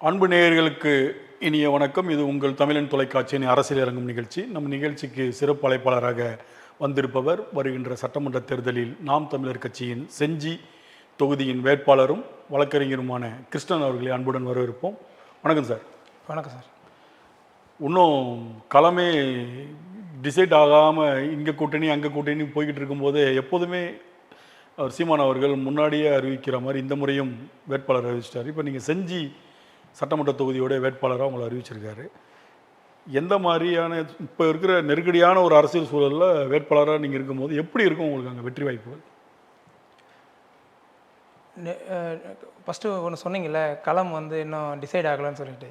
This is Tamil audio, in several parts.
அன்பு நேயர்களுக்கு இனிய வணக்கம். இது உங்கள் தமிழன் தொலைக்காட்சியின் அரசியல் இறங்கும் நிகழ்ச்சி. நம் நிகழ்ச்சிக்கு சிறப்பு அழைப்பாளராக வந்திருப்பவர் வருகின்ற சட்டமன்ற தேர்தலில் நாம் தமிழர் கட்சியின் செஞ்சி தொகுதியின் வேட்பாளரும் வழக்கறிஞருமான கிருஷ்ணன் அவர்களை அன்புடன் வரவேற்போம். வணக்கம் சார். வணக்கம் சார். இன்னும் களமே டிசைட் ஆகாமல் இங்கே கூட்டணி அங்கே கூட்டணி போய்கிட்டு இருக்கும்போது எப்போதுமே அவர் சீமான் அவர்கள் முன்னாடியே அறிவிக்கிற மாதிரி இந்த முறையும் வேட்பாளர் அறிவிச்சிட்டார். இப்போ நீங்கள் செஞ்சி சட்டமன்ற தொகுதியோட வேட்பாளராக அவங்களை அறிவிச்சிருக்காரு. எந்த மாதிரியான இப்போ இருக்கிற நெருக்கடியான ஒரு அரசியல் சூழலில் வேட்பாளராக நீங்கள் இருக்கும்போது எப்படி இருக்கும் உங்களுக்கு அங்கே வெற்றி வாய்ப்புகள்? ஃபஸ்ட்டு ஒன்று சொன்னீங்கல்ல, களம் இன்னும் டிசைட் ஆகலைன்னு சொல்லிட்டு.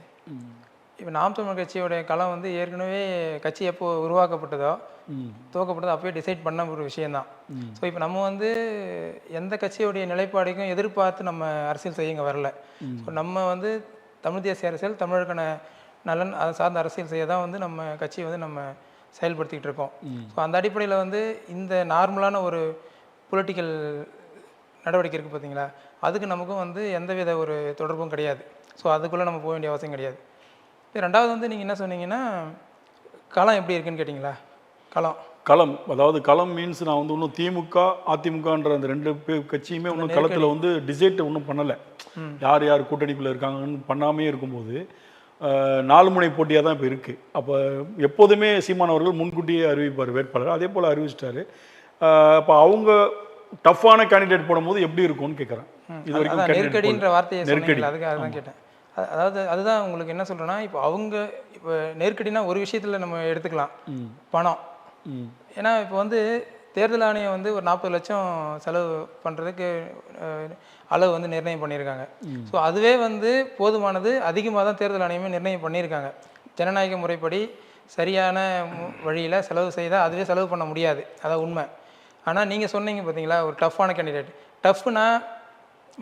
இப்போ நாம் தமிழர் கட்சியோடைய களம் ஏற்கனவே கட்சி எப்போ உருவாக்கப்பட்டதோ துவக்கப்பட்டதோ அப்போயே டிசைட் பண்ண ஒரு விஷயந்தான். ஸோ இப்போ நம்ம எந்த கட்சியோடைய நிலைப்பாடைக்கும் எதிர்பார்த்து நம்ம அரசியல் செய்ய இங்கே வரல. ஸோ நம்ம தமிழ் தேசிய அரசியல், தமிழருக்கான நலன் அதை சார்ந்த அரசியல் செய்ய தான் நம்ம கட்சியை நம்ம செயல்படுத்திக்கிட்டு இருக்கோம். ஸோ அந்த அடிப்படையில் இந்த நார்மலான ஒரு பொலிட்டிக்கல் நடவடிக்கை இருக்குது பார்த்தீங்களா, அதுக்கு நமக்கும் எந்தவித ஒரு தொடர்பும் கிடையாது. ஸோ அதுக்குள்ளே நம்ம போக வேண்டிய அவசியம் கிடையாது. ரெண்டாவது நீங்கள் என்ன சொன்னீங்கன்னா, களம் எப்படி இருக்குன்னு கேட்டிங்களா? களம் அதாவது களம் மீன்ஸ் நான் இன்னும் திமுக அதிமுகன்ற அந்த ரெண்டு கட்சியுமே இன்னும் களத்தில் டிசைட் ஒன்றும் பண்ணலை. யார் யார் கூட்டணிக்குள்ளே இருக்காங்கன்னு பண்ணாமே இருக்கும்போது 4 முனை போட்டியாக தான் இப்போ இருக்குது. அப்போ எப்போதுமே சீமான் அவர்கள் முன்கூட்டியே அறிவிப்பார் வேட்பாளர், அதே போல் அறிவிச்சிட்டாரு. அப்போ அவங்க டஃப்பான கேண்டிடேட் போடும்போது எப்படி இருக்கும்னு கேட்குறேன். இது வரைக்கும் நெருக்கடின்ற வார்த்தையை நெருக்கடி, அதுதான் கேட்டேன். அதாவது அதுதான் உங்களுக்கு என்ன சொல்கிறேன்னா, இப்போ நெருக்கடினா ஒரு விஷயத்தில் நம்ம எடுத்துக்கலாம், பணம். ஏன்னா இப்போ தேர்தல் ஆணையம் ஒரு 40 லட்சம் செலவு பண்ணுறதுக்கு அளவு நிர்ணயம் பண்ணியிருக்காங்க. ஸோ அதுவே போதுமானது, அதிகமாக தான் தேர்தல் ஆணையமே நிர்ணயம் பண்ணியிருக்காங்க. ஜனநாயக முறைப்படி சரியான வழியில் செலவு செய்தால் அதுவே செலவு பண்ண முடியாது, அதான் உண்மை. ஆனால் நீங்கள் சொன்னீங்க பார்த்தீங்களா, ஒரு டஃப்பான கேண்டிடேட். டஃப்னா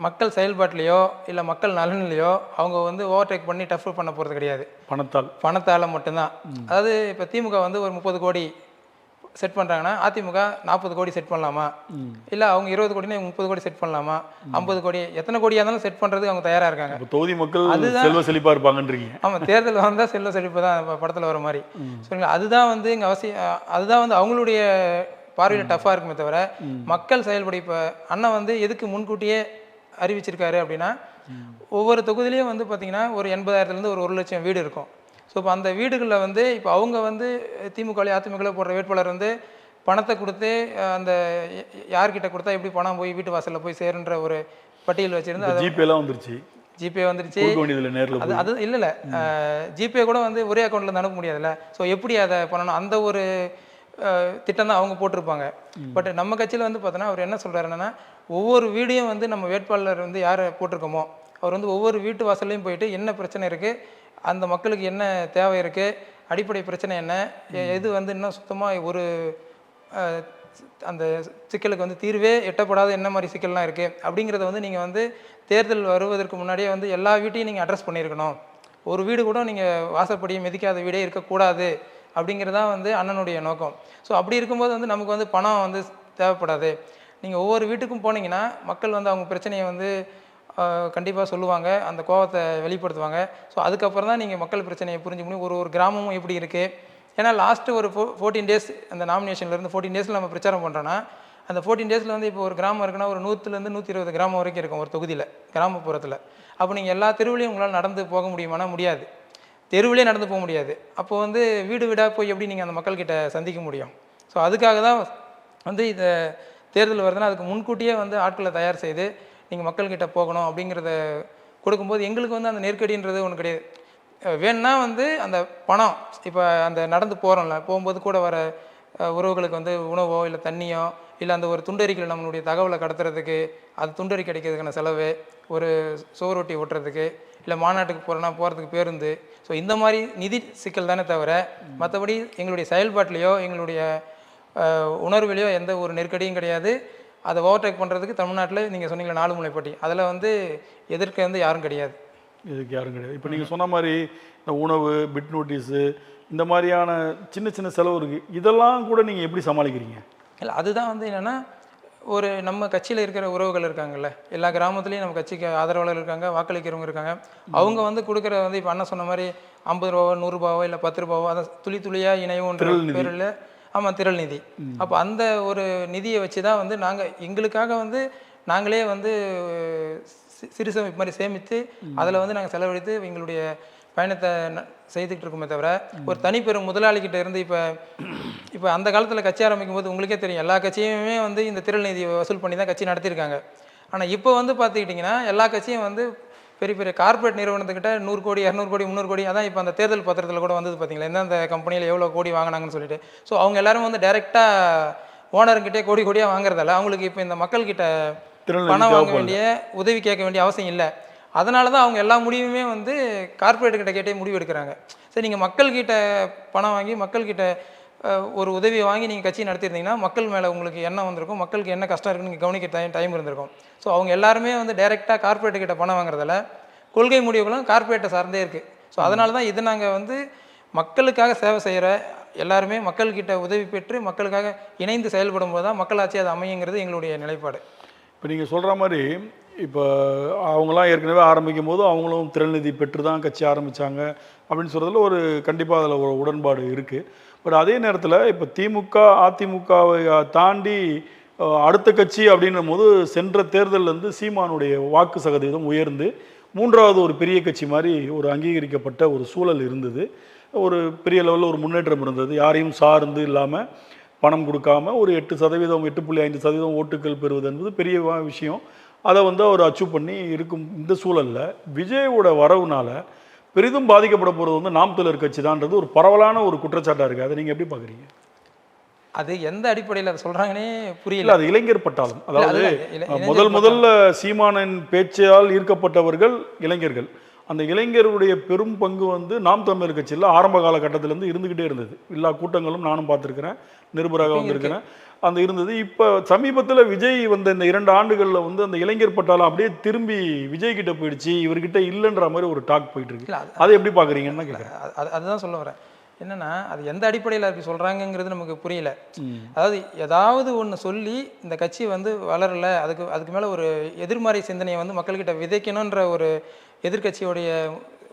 மக்கள் செயல்பாட்டிலையோ இல்லை மக்கள் நலனிலையோ அவங்க ஓவர்டேக் பண்ணி டஃப் பண்ண போகிறது கிடையாது, பணத்தால் மட்டும்தான். அதாவது இப்போ திமுக ஒரு 30 கோடி செட் பண்ணுறாங்கன்னா அதிமுக 40 கோடி செட் பண்ணலாமா, இல்லை அவங்க 20 கோடினா 30 கோடி செட் பண்ணலாமா, 50 கோடி, எத்தனை கோடியாக இருந்தாலும் செட் பண்ணுறதுக்கு அவங்க தயாராக இருக்காங்க. தொகுதி மக்கள் செல்வ செழிப்பாக இருப்பாங்கன்றீங்க. ஆமாம், தேர்தல் வந்தால் செல்வ செழிப்பு தான் படத்தில் வர மாதிரி சொல்லுங்களா. அதுதான் இங்கே அவசியம். அதுதான் அவங்களுடைய பார்வையில் டஃப்பாக இருக்குமே தவிர மக்கள் செயல்படி. இப்போ அண்ணன் எதுக்கு முன்கூட்டியே அறிவிச்சிருக்காரு அப்படின்னா, ஒவ்வொரு தொகுதியிலையும் பார்த்தீங்கன்னா ஒரு 80,000லேருந்து ஒரு 1 லட்சம் வீடு இருக்கும். ஸோ இப்போ அந்த வீடுகளில் இப்போ அவங்க திமுக அதிமுக போடுற வேட்பாளர் பணத்தை கொடுத்து அந்த யார்கிட்ட கொடுத்தா எப்படி பணம் போய் வீட்டு வாசலில் போய் சேருன்ற ஒரு பட்டியல் வச்சுருந்து அது ஜிபே வந்துருச்சு. அது இல்லை ஜிபே கூட ஒரே அக்கௌண்ட்டில் அனுப்ப முடியாதுல்ல. ஸோ எப்படி அதை பண்ணணும், அந்த ஒரு திட்டம் தான் அவங்க போட்டிருப்பாங்க. பட் நம்ம கட்சியில் பார்த்தோன்னா அவர் என்ன சொல்கிறாருன்னா, ஒவ்வொரு வீடையும் நம்ம வேட்பாளர் யாரை போட்டிருக்கோமோ அவர் ஒவ்வொரு வீட்டு வாசல்லையும் போயிட்டு என்ன பிரச்சனை இருக்குது, அந்த மக்களுக்கு என்ன தேவை இருக்குது, அடிப்படை பிரச்சனை என்ன, எது இன்னும் சுத்தமாக ஒரு அந்த சிக்கலுக்கு தீர்வே எட்டப்படாத என்ன மாதிரி சிக்கல்லாம் இருக்குது அப்படிங்கிறத நீங்கள் தேர்தல் வருவதற்கு முன்னாடியே எல்லா வீட்டையும் நீங்கள் அட்ரஸ் பண்ணியிருக்கணும். ஒரு வீடு கூட நீங்கள் வாசப்படியை மிதிக்காத வீடே இருக்கக்கூடாது அப்படிங்கிறதான் அண்ணனுடைய நோக்கம். ஸோ அப்படி இருக்கும்போது நமக்கு பணம் தேவைப்படாது. நீங்கள் ஒவ்வொரு வீட்டுக்கும் போனீங்கன்னா மக்கள் அவங்க பிரச்சனையை கண்டிப்பாக சொல்லுவாங்க, அந்த கோபத்தை வெளிப்படுத்துவாங்க. ஸோ அதுக்கப்புறம் தான் நீங்கள் மக்கள் பிரச்சனையை புரிஞ்சு முடியும், ஒரு கிராமமும் எப்படி இருக்குது. ஏன்னா லாஸ்ட்டு ஒரு 14 டேஸ் அந்த நாமினேஷன்லேருந்து 14 டேஸில் நம்ம பிரச்சாரம் பண்ணுறோன்னா, அந்த 14 டேஸில் இப்போ ஒரு கிராமம் இருக்குன்னா ஒரு 100லேருந்து 120 கிராமம் வரைக்கும் இருக்கும் ஒரு தொகுதியில், கிராமப்புறத்தில். அப்போ நீங்கள் எல்லா தெருவிலையும் உங்களால் நடந்து போக முடியுமானா முடியாது, தெருவிலே நடந்து போக முடியாது. அப்போது வீடு வீடாக போய் எப்படி நீங்கள் அந்த மக்கள்கிட்ட சந்திக்க முடியும்? ஸோ அதுக்காக தான் இந்த தேர்தல் வருதுன்னா அதுக்கு முன்கூட்டியே ஆட்களை தயார் செய்து நீங்கள் மக்கள்கிட்ட போகணும் அப்படிங்கிறத கொடுக்கும்போது எங்களுக்கு அந்த நெருக்கடின்றது ஒன்று கிடையாது. வேணுன்னா அந்த பணம், இப்போ அந்த நடந்து போகிறோம்ல, போகும்போது கூட வர உறவுகளுக்கு உணவோ இல்லை தண்ணியோ இல்லை அந்த ஒரு துண்டறிக்கையில் நம்மளுடைய தகவலை கடத்துறதுக்கு, அது துண்டறிக்கை கிடைக்கிறதுக்கான செலவு, ஒரு சோறுவட்டி ஓட்டுறதுக்கு, இல்லை மாநாட்டுக்கு போகிறதுக்கு பேருந்து. ஸோ இந்த மாதிரி நிதி சிக்கல் தானே தவிர மற்றபடி எங்களுடைய செயல்பாட்டிலையோ எங்களுடைய உணர்விலையோ எந்த ஒரு நெருக்கடியும் கிடையாது. அதை ஓவர்டேக் பண்ணுறதுக்கு தமிழ்நாட்டில் நீங்கள் சொன்னீங்களா 4 முனை போட்டி, அதில் எதிர்க்க யாரும் கிடையாது. இப்போ நீங்கள் சொன்ன மாதிரி இந்த உணவு, பிட் நோட்டீஸு, இந்த மாதிரியான சின்ன சின்ன செலவு இருக்குது. இதெல்லாம் கூட நீங்கள் எப்படி சமாளிக்கிறீங்க? இல்லை அதுதான் என்னென்னா ஒரு நம்ம கட்சியில் இருக்கிற உறவுகள் இருக்காங்கல்ல, எல்லா கிராமத்துலேயும் நம்ம கட்சிக்கு ஆதரவாளர் இருக்காங்க, வாக்களிக்கிறவங்க இருக்காங்க. அவங்க வந்து கொடுக்குற வந்து இப்போ அண்ணன் சொன்ன மாதிரி 50 ரூபாவோ 100 ரூபாவோ இல்லை 10 ரூபாவோ அதை துளி துளியாக இணையோன்ற பேரில் ஆமாம் திரள் நிதி. அப்போ அந்த ஒரு நிதியை வச்சு தான் வந்து நாங்கள் எங்களுக்காக வந்து நாங்களே வந்து சிறு சேமிப்பு மாதிரி சேமித்து அதில் வந்து நாங்கள் செலவழித்து எங்களுடைய பயணத்தை செய்துக்கிட்டு இருக்கோமே தவிர ஒரு தனிப்பெரும் முதலாளிகிட்ட இருந்து இப்போ அந்த காலத்தில் கட்சி ஆரம்பிக்கும் போது உங்களுக்கே தெரியும் எல்லா கட்சியுமே வந்து இந்த திரள் நிதி வசூல் பண்ணி தான் கட்சி நடத்தியிருக்காங்க. ஆனால் இப்போ வந்து பார்த்துக்கிட்டிங்கன்னா எல்லா கட்சியும் வந்து பெரிய பெரிய கார்பரேட் நிறுவனத்துக்கிட்ட 100 கோடி 200 கோடி 300 கோடி அதான் இப்போ அந்த தேர்தல் பத்திரத்தில் கூட வந்தது பார்த்தீங்களா, எந்தெந்த கம்பெனியில் எவ்வளோ கோடி வாங்கினாங்கன்னு சொல்லிட்டு. ஸோ அவங்க எல்லாரும் வந்து டைரெக்டாக ஓனர்கிட்டே கோடி கோடியாக வாங்குறதால அவங்களுக்கு இப்போ இந்த மக்கள்கிட்ட பணம் வாங்க வேண்டிய உதவி கேட்க வேண்டிய அவசியம் இல்லை. அதனால தான் அவங்க எல்லா முடிவுமே வந்து கார்பரேட்டுக்கிட்ட கேட்டே முடிவு எடுக்கிறாங்க. சரி, நீங்கள் மக்கள்கிட்ட பணம் வாங்கி மக்கள்கிட்ட ஒரு உதவியை வாங்கி நீங்கள் கட்சி நடத்தியிருந்தீங்கன்னா மக்கள் மேலே உங்களுக்கு எண்ணம் வந்திருக்கும், மக்களுக்கு என்ன கஷ்டம் இருக்குன்னு நீங்கள் கவனிக்க டைம் இருந்திருக்கும். ஸோ அவங்க எல்லாருமே வந்து டைரெக்டாக கார்பரேட்டுக்கிட்ட பணம் வாங்குறதால கொள்கை முடிவுகளும் கார்பரேட்டை சார்ந்தே இருக்குது. ஸோ அதனால தான் இது நாங்கள் வந்து மக்களுக்காக சேவை செய்கிற எல்லாருமே மக்கள்கிட்ட உதவி பெற்று மக்களுக்காக இணைந்து செயல்படும் போது தான் மக்களாட்சி அது அமையுங்கிறது எங்களுடைய நிலைப்பாடு. இப்போ நீங்கள் சொல்கிற மாதிரி இப்போ அவங்களாம் ஏற்கனவே ஆரம்பிக்கும் போது அவங்களும் திறல்நிதி பெற்று தான் கட்சி ஆரம்பித்தாங்க அப்படின்னு சொல்கிறதுல ஒரு கண்டிப்பாக அதில் ஒரு உடன்பாடு இருக்குது. பட் அதே நேரத்தில் இப்போ திமுக அதிமுகவை தாண்டி அடுத்த கட்சி அப்படின்னும் போது சென்ற தேர்தலில் சீமானுடைய வாக்கு சதவீதம் உயர்ந்து 3வது ஒரு பெரிய கட்சி மாதிரி ஒரு அங்கீகரிக்கப்பட்ட ஒரு சூழல் இருந்தது. ஒரு பெரிய லெவலில் ஒரு முன்னேற்றம் இருந்தது. யாரையும் சார்ந்து இல்லாமல் பணம் கொடுக்காம ஒரு 8%, 8.5% ஓட்டுகள் பெறுவது என்பது பெரிய விஷயம். அதை அவர் அச்சீவ் பண்ணி இருக்கும். இந்த சூழலில் விஜயோட வரவுனால பெரிதும் பாதிக்கப்பட போகிறது நாம் தமிழர் கட்சி தான்றது ஒரு பரவலான ஒரு குற்றச்சாட்டாக இருக்குது. அதை நீங்கள் எப்படி பார்க்குறீங்க? அது எந்த அடிப்படையில் அதை சொல்கிறாங்கன்னே புரியல. அது இளைஞர் பட்டாளம், அதாவது முதல்ல சீமானின் பேச்சால் ஈர்க்கப்பட்டவர்கள் இளைஞர்கள். அந்த இளைஞருடைய பெரும் பங்கு நாம் தமிழர் கட்சியில் ஆரம்ப காலகட்டத்திலேருந்து இருந்துக்கிட்டே இருந்தது. எல்லா கூட்டங்களும் நானும் பார்த்துருக்கிறேன், நிருபராக வந்திருக்கிறேன், அந்த இருந்தது. இப்போ சமீபத்தில் விஜய் வந்த இந்த 2 ஆண்டுகளில் அந்த இளைஞர் பட்டாளம் அப்படியே திரும்பி விஜய் கிட்ட போயிடுச்சு, இவர்கிட்ட இல்லைன்ற மாதிரி ஒரு டாக் போயிட்டு இருக்கு. அதை எப்படி பார்க்குறீங்கன்னு கேட்குறேன். அதுதான் சொல்ல வரேன். என்னன்னா அது எந்த அடிப்படையில் அப்படி சொல்கிறாங்கங்கிறது நமக்கு புரியல. அதாவது ஏதாவது ஒன்று சொல்லி இந்த கட்சி வளரலை, அதுக்கு மேலே ஒரு எதிர்மறை சிந்தனையை மக்கள்கிட்ட விதைக்கணுன்ற ஒரு எதிர்கட்சியோடைய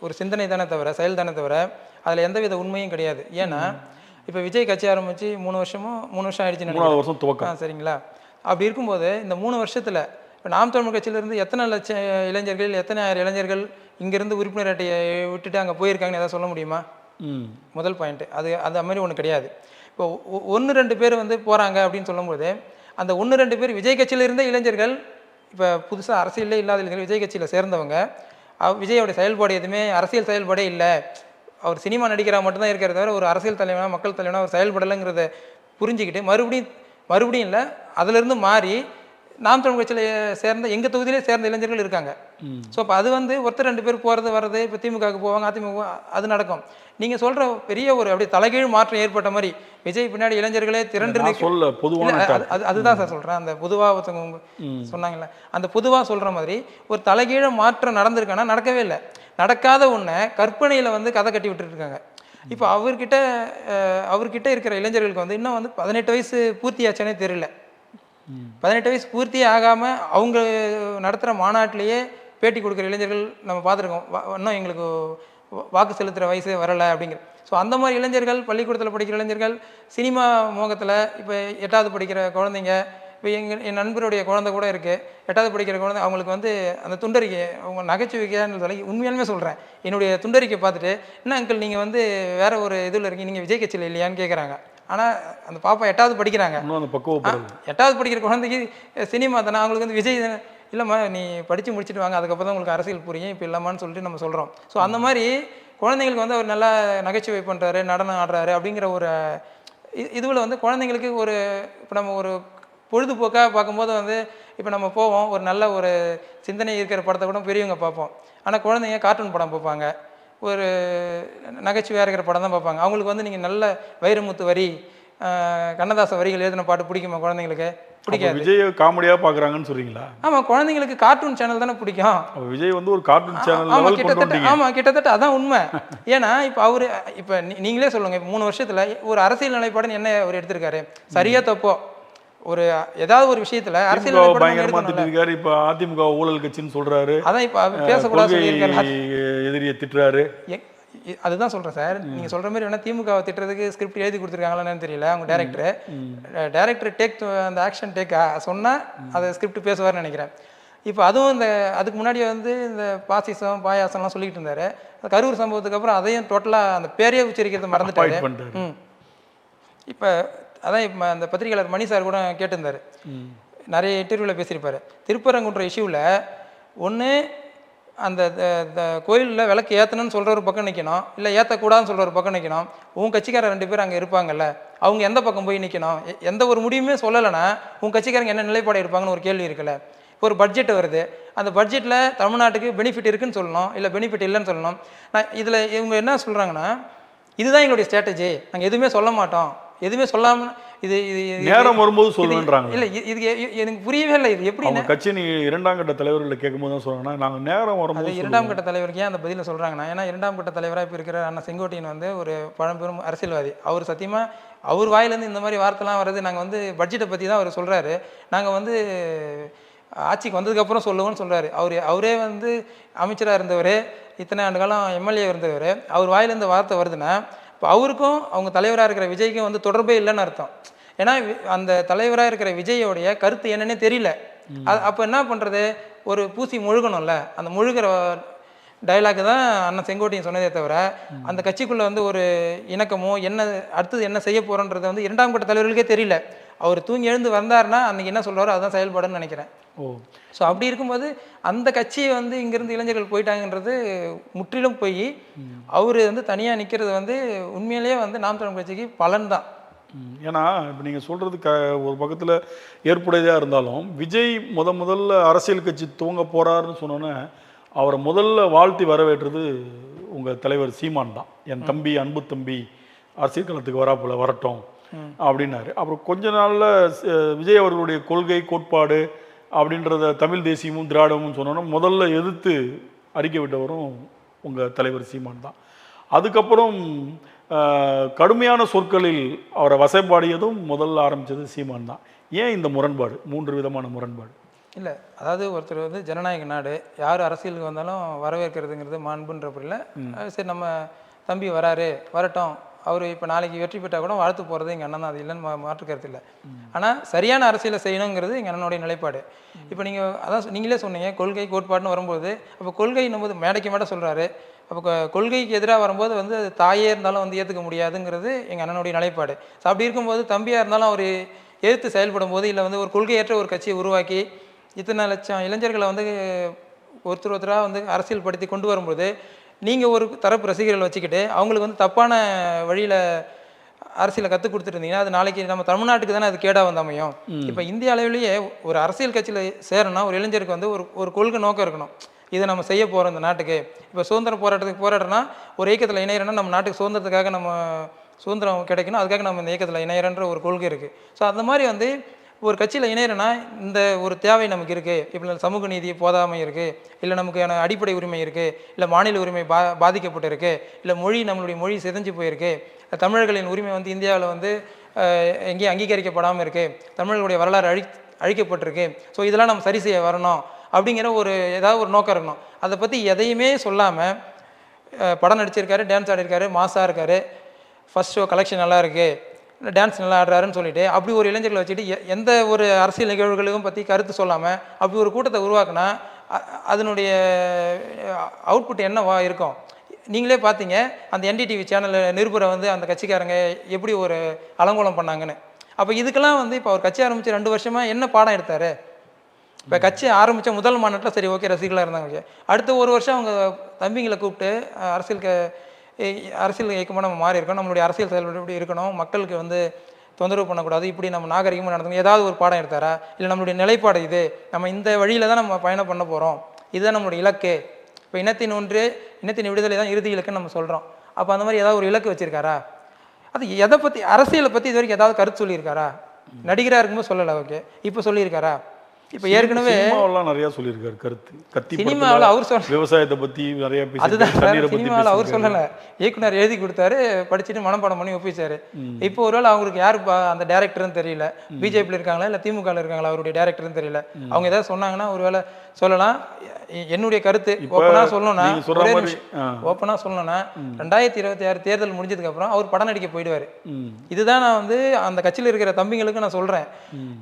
ஒரு சிந்தனை தானே தவிர செயல் தானே தவிர அதில் எந்தவித உண்மையும் கிடையாது. ஏன்னா இப்போ விஜய் கட்சி ஆரம்பித்து 3 வருஷம் ஆயிடுச்சுன்னு 3வது வருஷம் துவக்கம். சரிங்களா? அப்படி இருக்கும்போது இந்த 3 வருஷத்தில் இப்போ நாம் தமிழர் கட்சியிலேருந்து எத்தனை லட்சம் இளைஞர்கள், எத்தனை ஆயிரம் இளைஞர்கள் இங்கேருந்து உறுப்பினர் அட்டையை விட்டுட்டு அங்கே போயிருக்காங்கன்னு எதாவது சொல்ல முடியுமா? முதல் பாயிண்ட்டு அது மாதிரி ஒன்று கிடையாது. இப்போ 1-2 பேர் போகிறாங்க அப்படின்னு சொல்லும்போது அந்த 1-2 பேர் விஜய் கட்சியில் இருந்த இளைஞர்கள், இப்போ புதுசாக அரசியலே இல்லாத இளைஞர்கள் விஜய் கட்சியில் சேர்ந்தவங்க, விஜயோட செயல்பாடு எதுவுமே அரசியல் செயல்பாடே இல்லை, அவர் சினிமா நடிகராக மட்டும்தான் இருக்கிறத தவிர ஒரு அரசியல் தலைவனாக மக்கள் தலைவனாக அவர் செயல்படலைங்கிறத புரிஞ்சுக்கிட்டு மறுபடியும் இல்லை அதிலிருந்து மாறி நாம் தமிழ் கட்சியில் சேர்ந்த எங்கள் தொகுதியிலே சேர்ந்த இளைஞர்கள் இருக்காங்க. ஸோ அப்போ அது 1-2 பேர் போகிறது வர்றது, இப்போ திமுகவுக்கு போவாங்க, அதிமுக அது நடக்கும். நீங்கள் சொல்கிற பெரிய ஒரு அப்படியே தலைகீழ் மாற்றம் ஏற்பட்ட மாதிரி விஜய் பின்னாடி இளைஞர்களே திரண்டு அதுதான் சார் சொல்கிறேன். அந்த பொதுவாக ஒருத்தவங்க சொன்னாங்கல்ல, அந்த பொதுவாக சொல்கிற மாதிரி ஒரு தலைகீழ மாற்றம் நடந்திருக்கானா? நடக்கவே இல்லை. நடக்காத ஒன்றை கற்பனையில் கதை கட்டி விட்டுட்டு இருக்காங்க. இப்போ அவர்கிட்ட இருக்கிற இளைஞர்களுக்கு இன்னும் 18 வயசு பூர்த்தியாச்சானே தெரியல. 18 வயசு பூர்த்தியே ஆகாமல் அவங்க நடத்துகிற மாநாட்டிலேயே பேட்டி கொடுக்குற இளைஞர்கள் நம்ம பார்த்துருக்கோம். இன்னும் எங்களுக்கு வாக்கு செலுத்துகிற வயசே வரலை அப்படிங்கிற. ஸோ அந்த மாதிரி இளைஞர்கள், பள்ளிக்கூடத்தில் படிக்கிற இளைஞர்கள், சினிமா மோகத்தில் இப்போ 8வது படிக்கிற குழந்தைங்க, இப்போ என் நண்பருடைய குழந்தை கூட இருக்குது 8வது படிக்கிற குழந்தை, அவங்களுக்கு அந்த துண்டறிக்கை அவங்க நகைச்சுவைக்கான்னு சொல்லி உண்மையாலுமே சொல்கிறேன், என்னுடைய துண்டறிக்கை பார்த்துட்டு என்ன அங்கிள் நீங்கள் வேறு ஒரு இதில் இருக்கீங்க, நீங்கள் விஜய் கட்சியில் இல்லையான்னு கேட்குறாங்க. ஆனால் அந்த பாப்பா 8வது படிக்கிறாங்க. 8வது படிக்கிற குழந்தைக்கு சினிமா தானே, அவங்களுக்கு விஜய் இல்லைம்மா நீ படித்து முடிச்சுட்டு வாங்க, அதுக்கப்புறம் தான் உங்களுக்கு அரசியல் புரியும், இப்போ இல்லைம்மான்னு சொல்லிட்டு நம்ம சொல்கிறோம். ஸோ அந்த மாதிரி குழந்தைங்களுக்கு அவர் நல்லா நகைச்சுவை பண்ணுறாரு, நடனம் ஆடுறாரு அப்படிங்கிற ஒரு இதுவில் குழந்தைங்களுக்கு ஒரு இப்போ நம்ம ஒரு பொழுதுபோக்காக பார்க்கும்போது இப்போ நம்ம போவோம், ஒரு நல்ல ஒரு சிந்தனை இருக்கிற படத்தை கூட பெரியவங்க பார்ப்போம். ஆனால் குழந்தைங்க கார்ட்டூன் படம் பார்ப்பாங்க, ஒரு நகைச்சுவையாக இருக்கிற படம் தான் பார்ப்பாங்க. அவங்களுக்கு நீங்கள் நல்ல வைரமுத்து வரி, கண்ணதாச வரிகள் எழுதின பாட்டு பிடிக்குமா? குழந்தைங்களுக்கு பிடிக்காது. விஜய் காமெடியாக பார்க்குறாங்கன்னு சொல்கிறீங்களா? ஆமாம், குழந்தைங்களுக்கு கார்ட்டூன் சேனல் தானே பிடிக்கும். விஜய் ஒரு கார்ட்டூன் சேனல். ஆமாம், கிட்டத்தட்ட அதான் உண்மை. ஏன்னா இப்போ நீங்களே சொல்லுங்கள், இப்போ 3 வருஷத்தில் ஒரு அரசியல் நிலைப்பாடுன்னு என்ன அவர் எடுத்திருக்காரு? சரியா தப்போ ஒரு ஏதாவது ஒரு விஷயத்துல அரசியல் திமுக நிலைப்பாடு நம்ம பயங்கரமா எடுக்கணும்ல. திட்டிருக்காரு. இப்ப அதிமுக ஊழல் கட்சின்னு சொல்றாரு. அதான் இப்ப பேசக்கூடாது கொள்கை சொல்லியிருக்காரு. எதிரியை திட்டுறாரு. அதுதான் சொல்றேன் சார். நீங்க சொல்ற மாதிரி வேணா திமுகவை திட்டுறதுக்கு ஸ்கிரிப்ட் எழுதி கொடுத்துருக்காங்களான்னு தெரியல. அவங்க டைரக்டர் டேக் அந்த ஆக்ஷன் டேக் சொன்னா அதை ஸ்கிரிப்ட் பேசுவார்னு நினைக்கிறேன். இப்போ அதுவும் அதுக்கு முன்னாடி வந்து இந்த பாசிசம் பாயாசம்லாம் சொல்லிட்டு இருந்தாரு. கரூர் சம்பவத்துக்கு அப்புறம் அதையும் டோட்டலாக அந்த பேரையே உச்சரிக்கிறத மறந்துட்டாரு. இப்போ அதான் இப்போ அந்த பத்திரிகையாளர் மணி சார் கூட கேட்டிருந்தாரு, நிறைய இன்டர்வியூவில் பேசியிருப்பாரு. திருப்பரங்குன்ற இஷ்யூவில் ஒன்று அந்த கோயிலில் விளக்கு ஏற்றணும்னு சொல்கிற ஒரு பக்கம் நிற்கணும், இல்லை ஏற்றக்கூடாதுன்னு சொல்கிற ஒரு பக்கம் நிற்கணும். உன் கட்சிக்காரர் 2 பேர் அங்கே இருப்பாங்கல்ல, அவங்க எந்த பக்கம் போய் நிற்கணும்? எந்த ஒரு முடிவுமே சொல்லலைன்னா உன் கட்சிக்காரங்க என்ன நிலைப்பாடு இருப்பாங்கன்னு ஒரு கேள்வி இருக்குல்ல. இப்போ ஒரு பட்ஜெட் வருது, அந்த பட்ஜெட்டில் தமிழ்நாட்டுக்கு பெனிஃபிட் இருக்குன்னு சொல்லணும், இல்லை பெனிஃபிட் இல்லைன்னு சொல்லணும். நான் இதில் இவங்க என்ன சொல்கிறாங்கன்னா, இதுதான் எங்களுடைய ஸ்ட்ராட்டஜி, நாங்கள் எதுவுமே சொல்ல மாட்டோம், எதுவுமே சொல்லாமல் இது நேரம் வரும்போது சொல்லுன்றாங்க. இல்லை இது எனக்கு புரியவே இல்லை. இது எப்படி கட்சி நீ 2ஆம் கட்ட தலைவர்களை கேட்கும்போது தான் சொல்றாங்கன்னா, நாங்கள் நேரம் வரும்போது. அது 2ஆம் கட்ட தலைவருக்கு ஏன் அந்த பதிலை சொல்கிறாங்கன்னா, ஏன்னா 2ஆம் கட்ட தலைவராக இப்போ இருக்கிற அண்ணா செங்கோட்டையன் வந்து ஒரு பழம்பெரும் அரசியல்வாதி. அவர் சத்தியமாக அவர் வாயிலேருந்து இந்த மாதிரி வார்த்தைலாம் வருது. நாங்கள் வந்து பட்ஜெட்டை பற்றி தான் அவர் சொல்கிறாரு, நாங்கள் வந்து ஆட்சிக்கு வந்ததுக்கப்புறம் சொல்லுவோன்னு சொல்கிறாரு. அவரே வந்து அமைச்சராக இருந்தவர், இத்தனை ஆண்டு காலம் எம்எல்ஏ இருந்தவர். அவர் வாயிலேருந்து வார்த்தை வருதுன்னா இப்போ அவருக்கும் அவங்க தலைவராக இருக்கிற விஜய்க்கும் வந்து தொடர்பே இல்லைன்னு அர்த்தம். ஏன்னா அந்த தலைவராக இருக்கிற விஜயோடைய கருத்து என்னன்னே தெரியல. அப்போ என்ன பண்ணுறது, ஒரு பூசி முழுகணும்ல, அந்த முழுகிற டைலாக் தான் அண்ணன் செங்கோட்டையன் சொன்னதே தவிர அந்த கட்சிக்குள்ளே வந்து ஒரு இணக்கமோ என்ன அடுத்தது என்ன செய்ய போகிறோன்றது வந்து 2ஆம் கட்ட தலைவர்களுக்கே தெரியல. அவர் தூங்கி எழுந்து வந்தார்னா அன்றைக்கி என்ன சொல்கிறாரோ அதுதான் செயல்பாடுன்னு நினைக்கிறேன். ஸோ அப்படி இருக்கும்போது அந்த கட்சியை வந்து இங்கேருந்து இளைஞர்கள் போயிட்டாங்கன்றது முற்றிலும் போய் அவர் வந்து தனியாக நிற்கிறது வந்து உண்மையிலேயே வந்து நாம் தமிழர் கட்சிக்கு பலன் தான். ஏன்னா இப்போ நீங்கள் சொல்கிறது ஒரு பக்கத்தில் ஏற்புடையதாக இருந்தாலும், விஜய் முதல்ல அரசியல் கட்சி துவங்க போகிறாருன்னு சொன்னோன்னே அவரை முதல்ல வாழ்த்தி வரவேற்றது உங்கள் தலைவர் சீமான் தான். என் தம்பி, அன்பு தம்பி அரசியல் களத்துக்கு வராப்புல வரட்டும் அப்படின்னாரு. அப்புறம் கொஞ்ச நாளில் விஜய் அவர்களுடைய கொள்கை கோட்பாடு அப்படின்றத தமிழ் தேசியமும் திராவிடமும் சொன்னோன்னா முதல்ல எதிர்த்து அறிக்கை விட்டவரும் உங்கள் தலைவர் சீமான் தான். அதுக்கப்புறம் கடுமையான சொற்களில் அவரை வசைப்பாடியதும் முதல்ல ஆரம்பித்தது சீமான் தான். ஏன் இந்த முரண்பாடு, 3 விதமான முரண்பாடு? இல்லை, அதாவது ஒருத்தர் வந்து ஜனநாயக நாடு, யார் அரசியலுக்கு வந்தாலும் வரவேற்கிறதுங்கிறது மாண்புன்ற பொருளில் சரி நம்ம தம்பி வராரு வரட்டும், அவர் இப்போ நாளைக்கு வெற்றி பெற்றால் கூட வாழ்த்து போகிறது எங்கள் அண்ணன் தான், அது இல்லைன்னு மாற்றுக்கிறது இல்லை. ஆனால் சரியான அரசியலை செய்யணுங்கிறது எங்கள் அண்ணனுடைய நிலைப்பாடு. இப்போ நீங்கள் அதான் நீங்களே சொன்னீங்க கொள்கை கோட்பாடுன்னு வரும்போது, அப்போ கொள்கைன்னும் போது மேடைக்கு மேடை சொல்கிறாரு. அப்போ கொள்கைக்கு எதிராக வரும்போது வந்து அது தாயே இருந்தாலும் வந்து ஏற்றுக்க முடியாதுங்கிறது எங்கள் அண்ணனுடைய நிலைப்பாடு. ஸோ அப்படி இருக்கும்போது தம்பியாக இருந்தாலும் அவர் எதிர்த்து செயல்படும் போது, இல்லை வந்து ஒரு கொள்கையற்ற ஒரு கட்சியை உருவாக்கி இத்தனை லட்சம் இளைஞர்களை வந்து ஒருத்தராக வந்து அரசியல் படுத்தி கொண்டு வரும்போது, நீங்கள் ஒரு தரப்பு ரசிகர்கள் வச்சுக்கிட்டு அவங்களுக்கு வந்து தப்பான வழியில் அரசியலை கற்றுக் கொடுத்துருந்தீங்கன்னா அது நாளைக்கு நம்ம தமிழ்நாட்டுக்கு தானே அது கேடாக வந்து அமையும். இப்போ இந்திய அளவிலேயே ஒரு அரசியல் கட்சியில் சேரணும்னா ஒரு இளைஞருக்கு வந்து ஒரு கொள்கை நோக்கம் இருக்கணும். இதை நம்ம செய்ய போகிறோம் இந்த நாட்டுக்கு. இப்போ சுதந்திர போராட்டத்துக்கு போராடுறோன்னா ஒரு இயக்கத்தில் இணையறோன்னா நம்ம நாட்டுக்கு சுதந்திரத்துக்காக நம்ம சுதந்திரம் கிடைக்கணும், அதுக்காக நம்ம இந்த இயக்கத்தில் இணையறன்ற ஒரு கொள்கை இருக்குது. ஸோ அந்த மாதிரி வந்து ஒரு கட்சியில் இணையறனா இந்த ஒரு தேவை நமக்கு இருக்குது. இப்போ சமூக நீதி போதாமை இருக்குது, இல்லை நமக்கான அடிப்படை உரிமை இருக்குது, இல்லை மாநில உரிமை பாதிக்கப்பட்டு இருக்குது, இல்லை நம்மளுடைய மொழி சிதைஞ்சு போயிருக்கு, தமிழர்களின் உரிமை வந்து இந்தியாவில் வந்து எங்கேயும் அங்கீகரிக்கப்படாமல் இருக்குது, தமிழர்களுடைய வரலாறு அழிக்கப்பட்டிருக்கு. ஸோ இதெல்லாம் நம்ம சரி செய்ய வரணும் அப்படிங்கிற ஏதாவது ஒரு நோக்கம் இருக்கணும். அதை பற்றி எதையுமே சொல்லாமல் படம் நடிச்சிருக்காரு, டான்ஸ் ஆடிருக்காரு, மாஸாக இருக்கார், ஃபஸ்ட் ஷோ கலெக்ஷன் நல்லா இருக்குது, டான்ஸ் நல்லா ஆடுறாருன்னு சொல்லிட்டு அப்படி ஒரு இளைஞர்களை வச்சுட்டு எந்த ஒரு அரசியல் நிகழ்வுகளுக்கும் பற்றி கருத்து சொல்லாமல் அப்படி ஒரு கூட்டத்தை உருவாக்குனா அதனுடைய அவுட்புட் என்னவா இருக்கும்? நீங்களே பார்த்தீங்க அந்த என்டிடிவி சேனல் நிருபரை வந்து அந்த கட்சிக்காரங்க எப்படி ஒரு அலங்கோலம் பண்ணாங்கன்னு. அப்போ இதுக்கெல்லாம் வந்து இப்போ அவர் கட்சி ஆரம்பித்து 2 வருஷமாக என்ன பாடம் எடுத்தார்? இப்போ கட்சி ஆரம்பித்த முதல் மாநாட்டில் சரி ஓகே ரசிகர்களாக இருந்தாங்க, அடுத்த 1 வருஷம் அவங்க தம்பிங்களை கூப்பிட்டு அரசியல் இயக்கமாக நம்ம மாறி இருக்கோம், நம்மளுடைய அரசியல் செயல்பாடு எப்படி இருக்கணும், மக்களுக்கு வந்து தொந்தரவு பண்ணக்கூடாது, இப்படி நம்ம நாகரிகமாக நடந்தோம், ஏதாவது ஒரு பாடம் எடுத்தாரா? இல்லை நம்மளுடைய நிலைப்பாடு இது, நம்ம இந்த வழியில் தான் நம்ம பயணம் பண்ண போகிறோம், இதுதான் நம்மளுடைய இலக்கு, இப்போ இனத்தின் விடுதலை தான் இறுதி இலக்குன்னு நம்ம சொல்கிறோம். அப்போ அந்த மாதிரி ஏதாவது ஒரு இலக்கு வச்சுருக்காரா? அது எதை பற்றி, அரசியலை பற்றி இது வரைக்கும் ஏதாவது கருத்து சொல்லியிருக்காரா? நடிகராக இருக்கும்போது சொல்லலை, ஓகே, இப்போ சொல்லியிருக்காரா? இப்போ ஏற்கனவே சினிமாவெல்லாம் நிறைய சொல்லியிருக்காரு கருத்து. கத்தி சினிமாவில் அவர் சொல்ல விவசாயத்தை பத்தி நிறைய அதுதான் பேசி தண்ணீரை பத்தி சினிமாவில் அவர் சொல்லலை, இயக்குனர் எழுதி கொடுத்தாரு, படிச்சுட்டு மனப்பாடம் பண்ணி ஒப்பிச்சாரு. இப்போ ஒருவேளை அவங்களுக்கு யார் அந்த டேரக்டர்னு தெரியல, பிஜேபியில் இருக்காங்களா இல்லை திமுகவில் இருக்காங்களா அவருடைய டேரக்டர்னு தெரியல. அவங்க ஏதாவது சொன்னாங்கன்னா ஒருவேளை சொல்லலாம். என்னுடைய கருத்து ஓப்பனாக சொல்லணும்னா, ஓப்பனாக சொல்லணும்னா 2026 தேர்தல் முடிஞ்சதுக்கு அப்புறம் அவர் படம் நடிக்க போயிடுவார். இதுதான் நான் வந்து அந்த கட்சியில் இருக்கிற தம்பிங்களுக்கு நான் சொல்றேன்.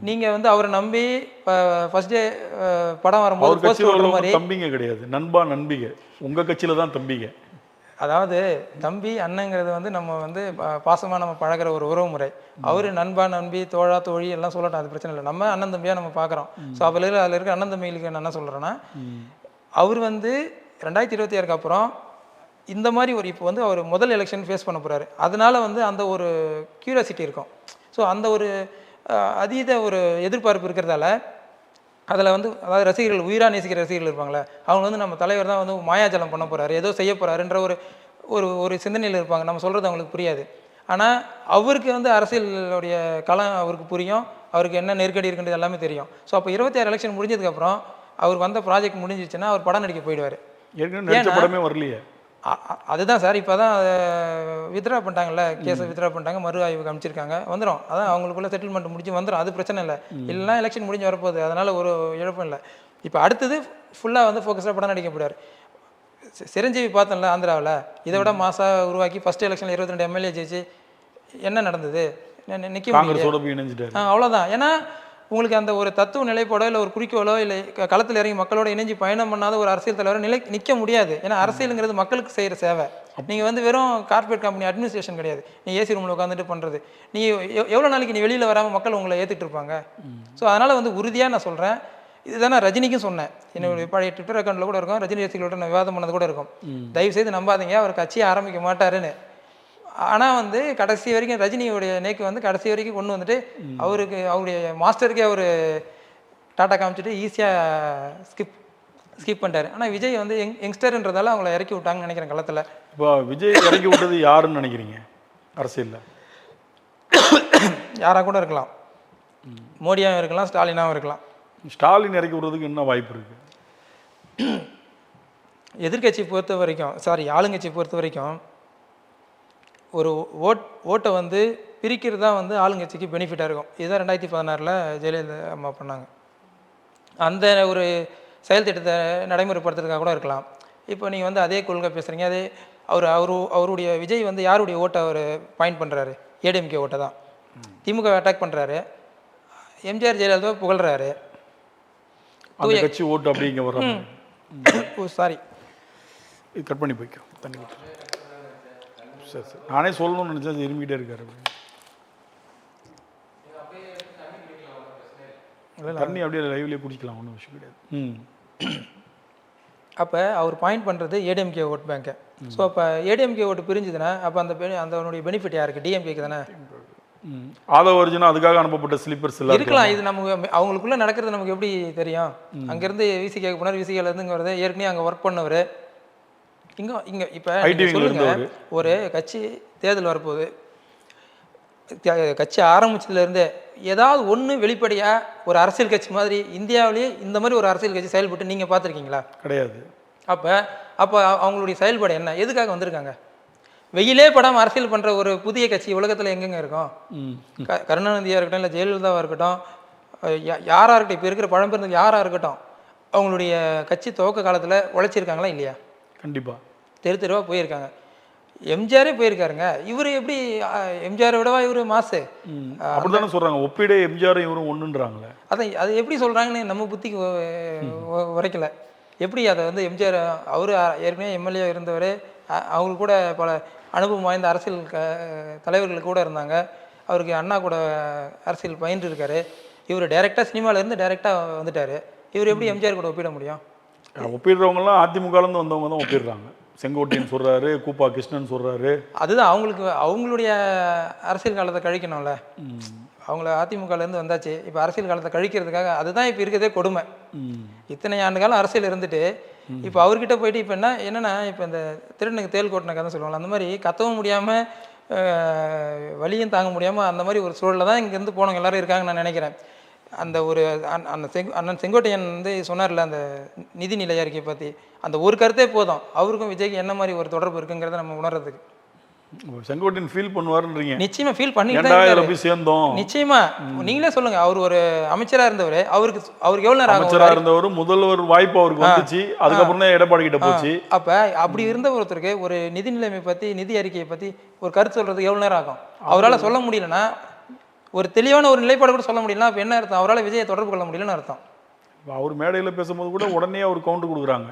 நீங்க வந்து அவரை நம்பி ஃபர்ஸ்ட் டே படம் வரும்போது போஸ்ட் ஓடுற மாதிரி தம்பிங்க கிடையாது, நண்பா நண்பிக. உங்க கட்சியில தான் தம்பிங்க. அதாவது தம்பி அண்ணங்கிறது வந்து நம்ம வந்து பாசமாக நம்ம பழகிற ஒரு உறவு முறை. அவர் நண்பா நம்பி தோழா தோழி எல்லாம் சொல்லட்டும், அது பிரச்சனை இல்லை. நம்ம அண்ணன் தம்பியாக நம்ம பார்க்குறோம். ஸோ அதில் இருக்க அண்ணன் தம்பிகளுக்கு நான் என்ன சொல்கிறேன்னா, அவர் வந்து 2026 அப்புறம் இந்த மாதிரி ஒரு இப்போ வந்து அவர் முதல் எலெக்ஷன் ஃபேஸ் பண்ண போகிறாரு. அதனால வந்து அந்த ஒரு க்யூரியாசிட்டி இருக்கும். ஸோ அந்த ஒரு அதீத ஒரு எதிர்பார்ப்பு இருக்கிறதால அதில் வந்து அதாவது ரசிகர்கள், உயிராக நேசிக்கிற ரசிகர்கள் இருப்பாங்களே, அவங்க வந்து நம்ம தலைவர் தான் வந்து மாயாஜலம் பண்ண போகிறாரு, ஏதோ செய்ய போகிறாருன்ற ஒரு ஒரு ஒரு சிந்தனையில் இருப்பாங்க. நம்ம சொல்கிறது அவங்களுக்கு புரியாது. ஆனால் அவருக்கு வந்து அரசியலுடைய களம் அவருக்கு புரியும், அவருக்கு என்ன நெருக்கடி இருக்குன்றது எல்லாமே தெரியும். ஸோ அப்போ 26 எலெக்ஷன் முடிஞ்சதுக்கப்புறம் அவர் வந்த ப்ராஜெக்ட் முடிஞ்சிச்சுன்னா அவர் படம் நடிக்க போயிடுவார். ஏற்கனவே படமே வரலையே. அதுதான் சார், இப்போ தான் வித்ரா பண்ணிட்டாங்கல்ல, கேஸை வித்ரா பண்ணிட்டாங்க, மறு ஆய்வுக்கு அமைச்சிருக்காங்க, வந்துடும். அதான் அவங்களுக்குள்ள செட்டில்மெண்ட் முடிஞ்சு வந்துடும், அது பிரச்சனை இல்லை. இல்லைனா எலெக்ஷன் முடிஞ்சு வரப்போகுது, அதனால் ஒரு இழப்பும் இல்லை. இப்போ அடுத்தது ஃபுல்லாக வந்து ஃபோக்கஸாக படம் நடிக்க போயிடாரு. சிரஞ்சீவி பார்த்தோம்ல ஆந்திராவில், இதை விட மாசாக உருவாக்கி ஃபஸ்ட் எலெக்ஷனில் 22 எம்எல்ஏ ஜெயிச்சு என்ன நடந்தது? நிற்க முடியல. அவ்வளோதான். ஏன்னா உங்களுக்கு அந்த ஒரு தத்துவ நிலைப்பாடோ இல்லை ஒரு குறிக்கோளோ இல்லை களத்தில் இறங்கி மக்களோட இணைஞ்சு பயணம் பண்ணாத ஒரு அரசியல் தலைவரை நிற்க முடியாது. ஏன்னா அரசியலுங்கிறது மக்களுக்கு செய்கிற சேவை. நீங்கள் வந்து வெறும் கார்பரேட் கம்பெனி அட்மினிஸ்ட்ரேஷன் கிடையாது. நீ ஏசி ரூமில் உட்காந்துட்டு பண்ணுறது. நீ எவ்வளோ நாளைக்கு நீ வெளியில் வராமல் மக்கள் உங்களை ஏற்றுட்டு இருப்பாங்க. ஸோ அதனால் வந்து உறுதியாக நான் சொல்கிறேன், இதுதான் நான் ரஜினிக்கும் சொன்னேன். என்னுடைய பழைய ட்விட்டர் அக்கௌண்ட்டில் கூட இருக்கும், ரஜினி ரசிகளோட நான் விவாதம் பண்ணது கூட இருக்கும். தயவுசெய்து நம்பாதீங்க, அவர் கட்சியை ஆரம்பிக்க மாட்டாருன்னு. ஆனால் வந்து கடைசி வரைக்கும் ரஜினியோடைய நேக்கு வந்து கடைசி வரைக்கும் கொண்டு வந்துட்டு அவருக்கு அவருடைய மாஸ்டருக்கே அவர் டாட்டா காமிச்சிட்டு ஈஸியாக ஸ்கிப் பண்ணிட்டார். ஆனால் விஜய் வந்து யங்ஸ்டர்ன்றதால அவங்கள இறக்கி விட்டாங்கன்னு நினைக்கிறேன் களத்தில். இப்போ விஜய் இறக்கி விட்டது யாருன்னு நினைக்கிறீங்க அரசியலில்? யாராக கூட இருக்கலாம், மோடியாகவும் இருக்கலாம், ஸ்டாலினாகவும் இருக்கலாம். ஸ்டாலின் இறக்கி விடுறதுக்கு என்ன வாய்ப்பு இருக்குது? எதிர்கட்சி பொறுத்த வரைக்கும், ஆளுங்கட்சி பொறுத்த வரைக்கும் ஒரு ஓட்டை வந்து பிரிக்கிறது தான் வந்து ஆளுங்கட்சிக்கு பெனிஃபிட்டாக இருக்கும். இதுதான் 2016 ஜெயலலிதா அம்மா பண்ணாங்க. அந்த ஒரு செயல் திட்டத்தை நடைமுறைப்படுத்துறதுக்காக கூட இருக்கலாம். இப்போ நீங்கள் வந்து அதே கொள்கை பேசுகிறீங்க. அதே அவருடைய விஜய் வந்து யாருடைய ஓட்டை அவர் பாயிண்ட் பண்ணுறாரு? ஏடிஎம்கே ஓட்டை தான். திமுக அட்டாக் பண்ணுறாரு, எம்ஜிஆர் ஜெயலலிதா புகழ்கிறாரு. கட்சி ஓட்டு அப்படிங்க வர்றாங்க. சாரி, கட் பண்ணி போய்க்கோ. தண்ணி சரி சரி, நானே சொல்லணும்னு நினச்சா இருமிக்கிட்டே இருக்காரு. தண்ணி அப்படியே லைவ்லேயே குடிக்கலாம், ஒன்றும் விஷயம் கிடையாது. அப்போ அவர் பாயிண்ட் பண்ணுறது ஏடிஎம்கே ஓட் பேங்கை. ஸோ அப்போ ஏடிஎம்கே ஓட்டு பிரிஞ்சுதுன்னா அப்போ அதனுடைய பெனிஃபிட் யாருக்கு? டிஎம்கேக்கு தானே. ஆதவ அர்ஜுனா அதுக்காக அனுப்பப்பட்ட ஸ்லீப்பர்ஸ் எல்லாம் இருக்கலாம். இது நமக்கு அவங்களுக்குள்ள நடக்கிறது நமக்கு எப்படி தெரியும்? அங்கேருந்து விசிகேக்கு போனார், விசிகேலேருந்து இங்கே வருது, ஏற்கனவே அங்கே ஒர்க் பண்ணவர். இங்கே இப்போ சொல்லுங்க, ஒரு கட்சி தேர்தல் வரப்போகுது, கட்சி ஆரம்பிச்சதுலேருந்தே ஏதாவது ஒன்று வெளிப்படையாக ஒரு அரசியல் கட்சி மாதிரி இந்தியாவிலேயே இந்த மாதிரி ஒரு அரசியல் கட்சி செயல்பட்டு நீங்கள் பார்த்துருக்கீங்களா? கிடையாது. அப்போ அவங்களுடைய செயல்பாடு என்ன? எதுக்காக வந்திருக்காங்க? வெயிலே படாமல் அரசியல் பண்ணுற ஒரு புதிய கட்சி உலகத்தில் எங்கெங்க இருக்கும்? கருணாநிதியாக இருக்கட்டும், இல்லை ஜெயலலிதாவாக இருக்கட்டும், யாராக இருக்கட்டும், இப்போ இருக்கிற பழம்பெருந்துக்கு யாராக இருக்கட்டும், அவங்களுடைய கட்சி துவக்க காலத்தில் உழைச்சிருக்காங்களா இல்லையா? கண்டிப்பாக. தெருவாக போயிருக்காங்க. எம்ஜிஆரே போயிருக்காருங்க. இவர் எப்படி எம்ஜிஆரை விடவா இவர் மாசு? அப்படிதானே சொல்கிறாங்க. ஒப்பிட எம்ஜிஆர் இவரும் ஒன்றுன்றாங்களே. அது எப்படி சொல்கிறாங்கன்னு நம்ம புத்திக்கு உரைக்கல. எப்படி அதை வந்து எம்ஜிஆர் அவர் ஏற்கனவே எம்எல்ஏ இருந்தவர், அவங்களுக்கு கூட பல அனுபவம் வாய்ந்த அரசியல் தலைவர்கள் கூட இருந்தாங்க. அவருக்கு அண்ணா கூட அரசியல் பயின்று இருக்காரு. இவர் டைரெக்டாக சினிமாவிலேருந்து டைரெக்டாக வந்துட்டார். இவர் எப்படி எம்ஜிஆர் கூட ஒப்பிட முடியும்? ஒப்பிடுறவங்கலாம் அதிமுகலேருந்து வந்தவங்க தான் ஒப்பிடுறாங்க. செங்கோட்டையன் சொல்கிறாரு, கூப்பா கிருஷ்ணன் சொல்கிறாரு. அதுதான் அவங்களுடைய அரசியல் காலத்தை கழிக்கணும்ல. அவங்கள அதிமுகலேருந்து வந்தாச்சு, இப்போ அரசியல் காலத்தை கழிக்கிறதுக்காக அதுதான் இப்போ இருக்கிறதே கொடுமை. இத்தனை ஆண்டு காலம் அரசியல் இருந்துட்டு இப்போ அவர்கிட்ட போயிட்டு இப்போ என்னென்னா இப்போ இந்த திருடனுக்கு தேல் கோட்டின கதை சொல்லுவாங்க, அந்த மாதிரி கத்தவும் முடியாமல் வலியும் தாங்க முடியாமல் அந்த மாதிரி ஒரு சூழலில் தான் இங்கேருந்து போனவங்க எல்லோரும் இருக்காங்கன்னு நான் நினைக்கிறேன். அந்த ஒரு அண்ணன் செங்கோட்டையன் வந்து சொன்னார்ல அந்த நிதிநிலை அறிக்கையை பற்றி, அந்த ஒரு கருத்தே போதும் அவருக்கும் விஜய்க்கு என்ன மாதிரி ஒரு தொடர்பு இருக்குங்கிறத நம்ம உணர்றதுக்கு. செங்கோட்டையன் ஃபீல் பண்ணுவாருன்றீங்க. நிச்சயமா ஃபீல் பண்ணிட்டு ஏன்டா தான் இதுல இருக்காரு. போய் சேர்ந்தோம். நிச்சயமா நீங்களே சொல்லுங்க, அவர் ஒரு அமைச்சரா இருந்தவர், அவருக்கு எவ்வளவு நேரம் ஆகும்? அமைச்சரா இருந்தவர் முதல்வர் வாய்ப்பு அவருக்கு வந்துச்சு, அதுக்கப்புறம் தான் எடப்பாடி கிட்ட போச்சு. அப்ப அப்படி இருந்த ஒருத்தருக்கு ஒரு நிதி நிலைமை பத்தி, நிதி அறிக்கையை பத்தி ஒரு கருத்து சொல்றதுக்கு எவ்வளவு நேரம் ஆகும்? அவரால் சொல்ல முடியலன்னா, ஒரு தெளிவான ஒரு நிலைப்பாடு கூட சொல்ல முடியலன்னா அப்ப என்ன அர்த்தம்? அவரால் விஜயை தொடர்பு கொள்ள முடியலன்னு அர்த்தம். அவர் மேடையில் பேசும்போது கூட உடனே அவர் கவுண்டர் கொடுக்குறாங்க.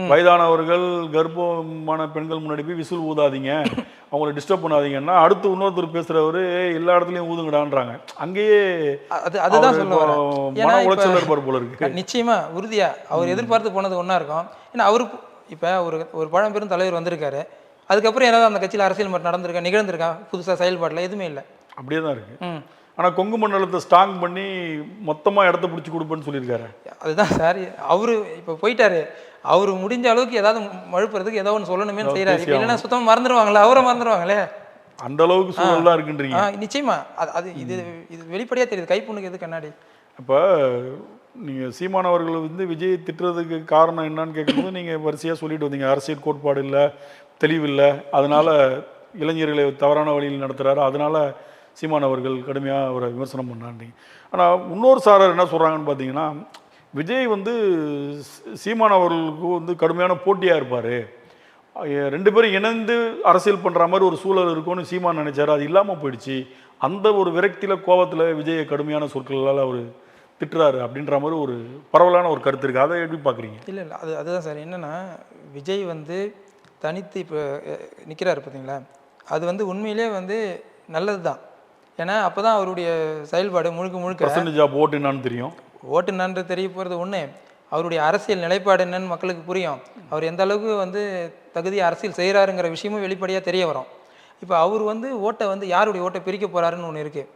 வயதானவர்கள் கர்ப்பமான பெண்கள் முன்னாடி போய் விசில் ஊதாதீங்க, அவங்களை டிஸ்டர்ப் பண்ணாதீங்கன்னா, அடுத்து இன்னொருத்தர் பேசுறவரு எல்லா இடத்துலையும் ஊதுங்கடான்றாங்க. அங்கேயே அதுதான் சொல்லுவாங்க. மன உளைச்சல் இருப்பார் போல இருக்கு. நிச்சயமா உறுதியா அவர் எதிர்பார்த்து போனது ஒன்றா இருக்கும். ஏன்னா அவரு இப்போ ஒரு பழம்பெரும் தலைவர் வந்திருக்காரு, அதுக்கப்புறம் ஏதாவது அந்த கட்சியில் அரசியல் மட்டும் நடந்திருக்கா, நிகழ்ந்திருக்கா புதுசாக செயல்பாட்டில்? எதுவுமே இல்லை. அப்படியே தான் இருக்கு. ஆனால் கொங்கு மண்டலத்தை ஸ்ட்ராங் பண்ணி மொத்தமாக இடத்த பிடிச்சி கொடுப்பேன்னு சொல்லியிருக்காரு. அதுதான் சார், அவரு இப்போ போயிட்டாரு, அவரு முடிஞ்ச அளவுக்கு ஏதாவது மழுப்புறதுக்கு ஏதோ ஒன்று சொல்லணுமே செய்யறாரு. இல்லைன்னா சுத்தமாக மறந்துடுவாங்களே, அவரை மறந்துடுவாங்களே, அந்த அளவுக்கு சூழல்லாம் இருக்குன்றீங்க. நிச்சயமா அது இது வெளிப்படையாக தெரியுது. கைப்புண்ணுக்கு எது கண்ணாடி? அப்போ நீங்கள் சீமானவர்கள் வந்து விஜய் திட்டுறதுக்கு காரணம் என்னன்னு கேட்கும்போது நீங்கள் வரிசையாக சொல்லிட்டு வந்தீங்க, அரசியல் கோட்பாடு இல்லை, தெளிவில்லை, அதனால இளைஞர்களை தவறான வழியில் நடத்துகிறாரு, அதனால சீமானவர்கள் கடுமையாக அவரை விமர்சனம் பண்ணான்றீங்க. ஆனால் இன்னொரு சாரர் என்ன சொல்கிறாங்கன்னு பார்த்தீங்கன்னா, விஜய் வந்து சீமானவர்களுக்கு வந்து கடுமையான போட்டியாக இருப்பார், ரெண்டு பேரும் இணைந்து அரசியல் பண்ணுற மாதிரி ஒரு சூழல் இருக்கும்னு சீமான் நினைச்சாரு, அது இல்லாமல் போயிடுச்சு, அந்த ஒரு விரக்தியில் கோபத்தில் விஜயை கடுமையான சொற்களால் அவர் திட்டுறாரு அப்படின்ற மாதிரி ஒரு பரவலான ஒரு கருத்து இருக்குது. அதை எப்படி பார்க்குறீங்க? இல்லை அதுதான் சார். என்னென்னா, விஜய் வந்து தனித்து இப்போ நிற்கிறாரு பார்த்தீங்களா, அது வந்து உண்மையிலே வந்து நல்லது தான். ஏன்னா அப்போ தான் அவருடைய செயல்பாடு முழுக்க பர்சன்டேஜ் ஆஃப் ஓட்டு என்னன்னு தெரியும், ஓட்டு என்னன்னு தெரிய போகிறது ஒன்று, அவருடைய அரசியல் நிலைப்பாடு என்னன்னு மக்களுக்கு புரியும், அவர் எந்த அளவுக்கு வந்து தகுதியை அரசியல் செய்கிறாருங்கிற விஷயமும் வெளிப்படையாக தெரிய வரும். இப்போ அவர் வந்து ஓட்டை வந்து யாருடைய ஓட்டை பிரிக்க போகிறாருன்னு ஒன்று இருக்குது.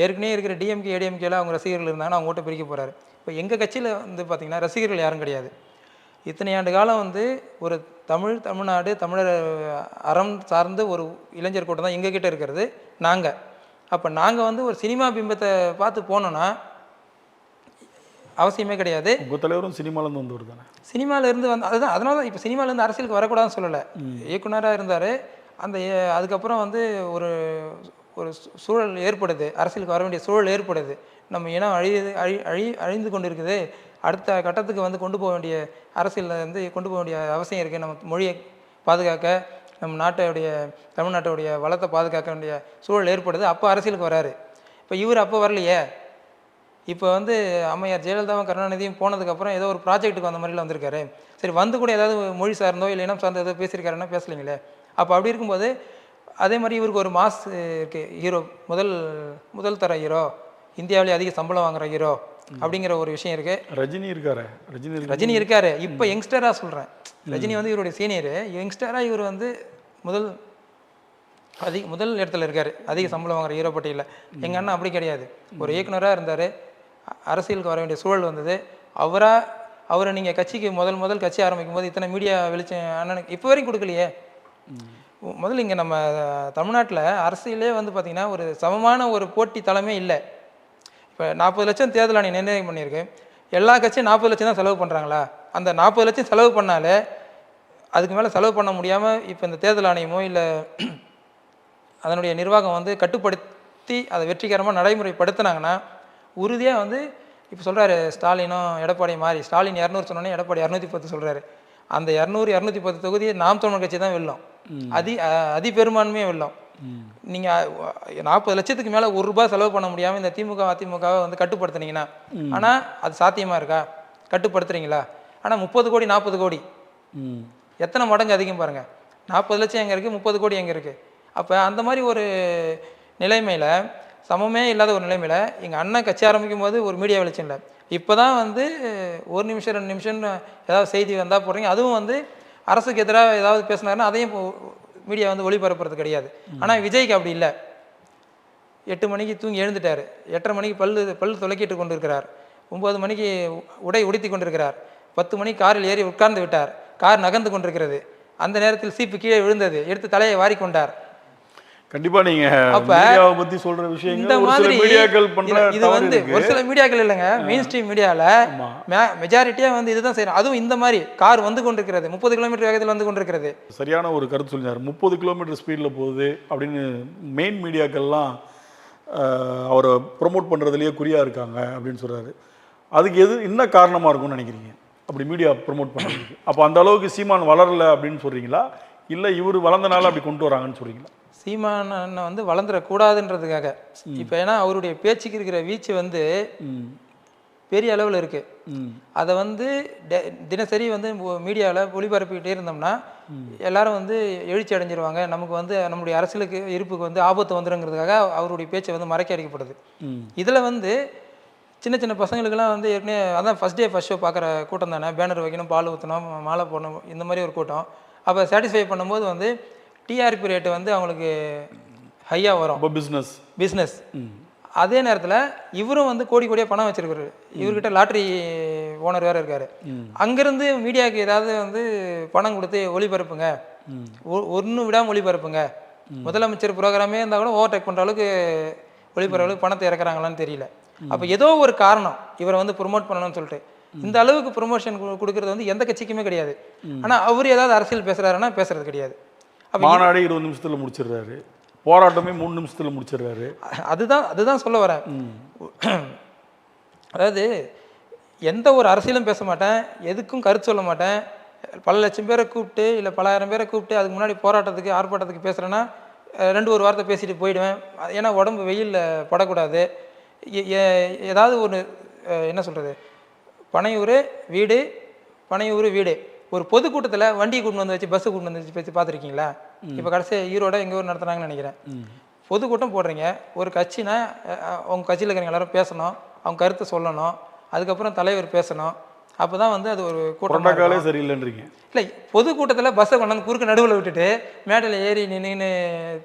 ஏற்கனவே இருக்கிற டிஎம்கே ஏடிஎம்கேல அவங்க ரசிகர்கள் இருந்தாங்கன்னா அவங்க ஓட்டை பிரிக்க போகிறாரு. இப்போ எங்கள் கட்சியில் வந்து பார்த்திங்கன்னா ரசிகர்கள் யாரும் கிடையாது. இத்தனை ஆண்டு காலம் வந்து ஒரு தமிழ்நாடு தமிழர் அறம் சார்ந்த ஒரு இளைஞர் கூட்டம் தான் எங்கள் கிட்டே இருக்கிறது. அப்போ நாங்கள் வந்து ஒரு சினிமா பிம்பத்தை பார்த்து போனோன்னா அவசியமே கிடையாது. உங்கள் தலைவரும் சினிமாலேருந்து வந்தவர் தானே? சினிமாவிலேருந்து வந்து அதுதான், அதனால தான் இப்போ சினிமாலேருந்து அரசியலுக்கு வரக்கூடாதுன்னு சொல்லலை. இயக்குனராக இருந்தார், அதுக்கப்புறம் வந்து ஒரு ஒரு சூழல் ஏற்படுது, அரசியலுக்கு வர வேண்டிய சூழல் ஏற்படுது, நம்ம இனம் அழிந்து கொண்டு இருக்குது, அடுத்த கட்டத்துக்கு வந்து கொண்டு போக வேண்டிய அரசியலில் வந்து கொண்டு போக வேண்டிய அவசியம் இருக்குது, நம்ம மொழியை பாதுகாக்க, நம்ம தமிழ்நாட்டுடைய வளத்தை பாதுகாக்க வேண்டிய சூழல் ஏற்படுது, அப்போ அரசியலுக்கு வராரு. இப்போ இவர் அப்போ வரலையே. இப்போ வந்து அம்மையார் ஜெயலலிதாவும் கருணாநிதியும் போனதுக்கப்புறம் ஏதோ ஒரு ப்ராஜெக்ட்டுக்கு வந்த மாதிரிலாம் வந்திருக்காரு. சரி, வந்து கூட ஏதாவது மொழி சார்ந்தோ இல்லை இனம் சார்ந்தோ ஏதோ பேசியிருக்காருன்னா பேசலைங்களே. அப்போ அப்படி இருக்கும்போது அதே மாதிரி இவருக்கு ஒரு மாஸ் இருக்குது, ஹீரோ, முதல் தர ஹீரோ, இந்தியாவிலே அதிக சம்பளம் வாங்குற ஹீரோ அப்படிங்கிற ஒரு விஷயம் இருக்குது. ரஜினி இருக்காரு. இப்போ யங்ஸ்டராக சொல்கிறேன், ரஜினி வந்து இவருடைய சீனியரு, யங்ஸ்டராக இவர் வந்து முதல் இடத்துல இருக்கார், அதிக சம்பளம் வாங்குற ஹீரோ பட்டியலில். எங்கள் அண்ணன் அப்படி கிடையாது, ஒரு இயக்குனராக இருந்தார், அரசியலுக்கு வர வேண்டிய சூழல் வந்தது. அவரை நீங்கள் கட்சிக்கு முதல் கட்சி ஆரம்பிக்கும் போது இத்தனை மீடியா வெளிச்சம் அண்ணனுக்கு இப்போ வரைக்கும் கொடுக்கலையே. முதல்ல இங்கே நம்ம தமிழ்நாட்டில் அரசியலே வந்து பார்த்திங்கன்னா ஒரு சமமான ஒரு போட்டி தலைமை இல்லை. இப்போ 40 லட்சம் தேர்தல் ஆணையம் நிர்ணயம் பண்ணியிருக்கு, எல்லா கட்சியும் 40 லட்சம் தான் செலவு பண்ணுறாங்களா? அந்த 40 லட்சம் செலவு பண்ணாலே அதுக்கு மேலே செலவு பண்ண முடியாமல் இப்போ இந்த தேர்தல் ஆணையமோ இல்லை அதனுடைய நிர்வாகம் வந்து கட்டுப்படுத்தி அதை வெற்றிகரமாக நடைமுறைப்படுத்தினாங்கன்னா உறுதியாக வந்து இப்போ சொல்கிறாரு ஸ்டாலினும் எடப்பாடி மாறி, ஸ்டாலின் 200 சொன்னோன்னே எடப்பாடி 210 சொல்கிறாரு. அந்த 210 தொகுதியை நாம் தமிழர் கட்சி தான் வெல்லும், அதிபெரும்பான்மையாக வெல்லும். நீங்கள் 40 லட்சத்துக்கு மேலே ₹1 செலவு பண்ண முடியாமல் இந்த அதிமுகவை வந்து கட்டுப்படுத்துனீங்கன்னா, ஆனால் அது சாத்தியமாக இருக்கா? கட்டுப்படுத்துறீங்களா? ஆனால் 30 கோடி 40 கோடி எத்தனை மடங்கு அதிகம் பாருங்கள். 40 லட்சம் எங்கே இருக்குது, 30 கோடி எங்கே இருக்குது? அப்போ அந்த மாதிரி ஒரு நிலைமையில், சமமே இல்லாத ஒரு நிலைமையில் எங்கள் அண்ணன் கட்சி ஆரம்பிக்கும் போது ஒரு மீடியா வெளிச்சம் இல்லை. இப்போ தான் வந்து 1 நிமிஷம் 2 நிமிஷம் ஏதாவது செய்தி வந்தால் போடுறீங்க. அதுவும் வந்து அரசுக்கு எதிராக ஏதாவது பேசினாருன்னா அதையும் மீடியா வந்து ஒளிபரப்புறது கிடையாது. ஆனால் விஜய்க்கு அப்படி இல்லை. 8 மணிக்கு தூங்கி எழுந்துட்டார், 8:30 மணிக்கு பல்லு துலக்கிட்டு கொண்டு இருக்கிறார், 9 மணிக்கு உடை உடுத்தி கொண்டிருக்கிறார், 10 மணிக்கு காரில் ஏறி உட்கார்ந்து விட்டார், கார் நகர்ந்து கொண்டிருக்கிறது, அந்த நேரத்தில் சீப்பு கீழே விழுந்தது, எடுத்து தலையை வாரிக்கொண்டார். கண்டிப்பா நீங்க அப்ப மீடியாவை பத்தி சொல்ற இந்த விஷயங்கள் ஒரு சில மாதிரி மீடியாக்கள் பண்ற இது தவறு வந்து இருக்கு. ஒரு சில மீடியாக்கள் இல்லைங்க, மெயின் ஸ்ட்ரீம் மீடியாவில் ஆமா. மெஜாரிட்டியாக வந்து இதுதான் செய்யணும். அதுவும் இந்த மாதிரி கார் வந்து கொண்டிருக்கிறது 30 கிலோமீட்டர் வேகத்தில் வந்து கொண்டிருக்கிறது. சரியான ஒரு கருத்து சொல்லினார். 30 கிலோமீட்டர் ஸ்பீடில் போகுது அப்படின்னு மெயின் மீடியாக்கள்லாம் அவரை ப்ரொமோட் பண்ணுறதுலேயே குறியாக இருக்காங்க அப்படின்னு சொல்கிறாரு. அதுக்கு என்ன காரணமாக இருக்கும்னு நினைக்கிறீங்க அப்படி மீடியா ப்ரொமோட் பண்ணுறதுக்கு? அப்போ அந்த அளவுக்கு சீமான் வளரல அப்படின்னு சொல்கிறீங்களா, இல்லை இவர் வளர்ந்தனால அப்படி கொண்டு வராங்கன்னு சொல்கிறீங்களா? சீமான் அண்ணன் வந்து வளர்ந்துடக்கூடாதுன்றதுக்காக. இப்போ ஏன்னா அவருடைய பேச்சுக்கு இருக்கிற வீச்சு வந்து பெரிய அளவில் இருக்குது. அதை வந்து தினசரி வந்து மீடியாவில் ஒளிபரப்பிக்கிட்டே இருந்தோம்னா எல்லாரும் வந்து எழுச்சி அடைஞ்சிருவாங்க. நமக்கு வந்து நம்முடைய அரசியலுக்கு இருப்புக்கு வந்து ஆபத்து வந்துடுங்கிறதுக்காக அவருடைய பேச்சை வந்து மறைக்க அடிக்கப்படுது. இதில் வந்து சின்ன சின்ன பசங்களுக்கெல்லாம் வந்து ஏற்கனவே அதான் ஃபஸ்ட் டே ஃபஸ்ட் ஷோ பார்க்குற கூட்டம் தானே, பேனர் வைக்கணும், பால் ஊற்றணும், மாலை போடணும், இந்த மாதிரி ஒரு கூட்டம். அப்போ சாட்டிஸ்ஃபை பண்ணும்போது வந்து டிஆர்பி ரேட்டு வந்து அவங்களுக்கு ஹையாக வரும். பிஸ்னஸ். அதே நேரத்தில் இவரும் வந்து கோடி கோடியாக பணம் வச்சிருக்காரு. இவர்கிட்ட லாட்ரி ஓனர் வேறு இருக்காரு. அங்கேருந்து மீடியாவுக்கு ஏதாவது வந்து பணம் கொடுத்து ஒளிபரப்புங்க, ஒன்றும் விடாமல் ஒளிபரப்புங்க. முதலமைச்சர் ப்ரோக்ராமே இருந்தால் கூட ஓவர்டேக் பண்ணுற அளவுக்கு ஒளிபரப்புக்கு பணத்தை இறக்குறாங்களான்னு தெரியல. அப்போ ஏதோ ஒரு காரணம் இவரை வந்து ப்ரொமோட் பண்ணணும்னு சொல்லிட்டு இந்த அளவுக்கு ப்ரொமோஷன் கொடுக்கறது வந்து எந்த கட்சிக்குமே கிடையாது. ஆனால் அவர் ஏதாவது அரசியல் பேசுகிறாருன்னா பேசுறது கிடையாது. மாநாடு 20 நிமிஷத்தில் முடிச்சிடுறாரு, போராட்டமே 3 நிமிஷத்தில் முடிச்சிடுறாரு. அதுதான் சொல்ல வரேன். அதாவது எந்த ஒரு அரசியலும் பேச மாட்டேன், எதுக்கும் கருத்து சொல்ல மாட்டேன். பல லட்சம் பேரை கூப்பிட்டு இல்லை பல ஆயிரம் பேரை கூப்பிட்டு அதுக்கு முன்னாடி போராட்டத்துக்கு ஆர்ப்பாட்டத்துக்கு பேசுகிறேன்னா 2 வார்த்தை பேசிட்டு போயிடுவேன். ஏன்னா உடம்பு வெயிலில் படக்கூடாது. ஏதாவது ஒன்று என்ன சொல்கிறது, பனையூர் வீடு, பனையூர் வீடு, ஒரு பொதுக்கூட்டத்தில் வண்டியை கூட்டு வந்து வச்சு பஸ்ஸு கூட்டு வந்து வச்சு பேசி பார்த்துருக்கீங்களா? இப்போ கடைசியாக ஈரோட எங்கே ஊர் நடத்துனாங்கன்னு நினைக்கிறேன். பொதுக்கூட்டம் போடுறீங்க, ஒரு கட்சினா அவங்க கட்சியில் இருக்கிறவங்க எல்லாரும் பேசணும், அவங்க கருத்தை சொல்லணும், அதுக்கப்புறம் தலைவர் பேசணும். அப்போ தான் வந்து அது ஒரு கூட்டம் சரியில்லைன்றீங்க. இல்லை, பொதுக்கூட்டத்தில் பஸ்ஸை கொண்டாந்து குறுக்கு நடுவில் விட்டுட்டு மேடையில் ஏறி நின்று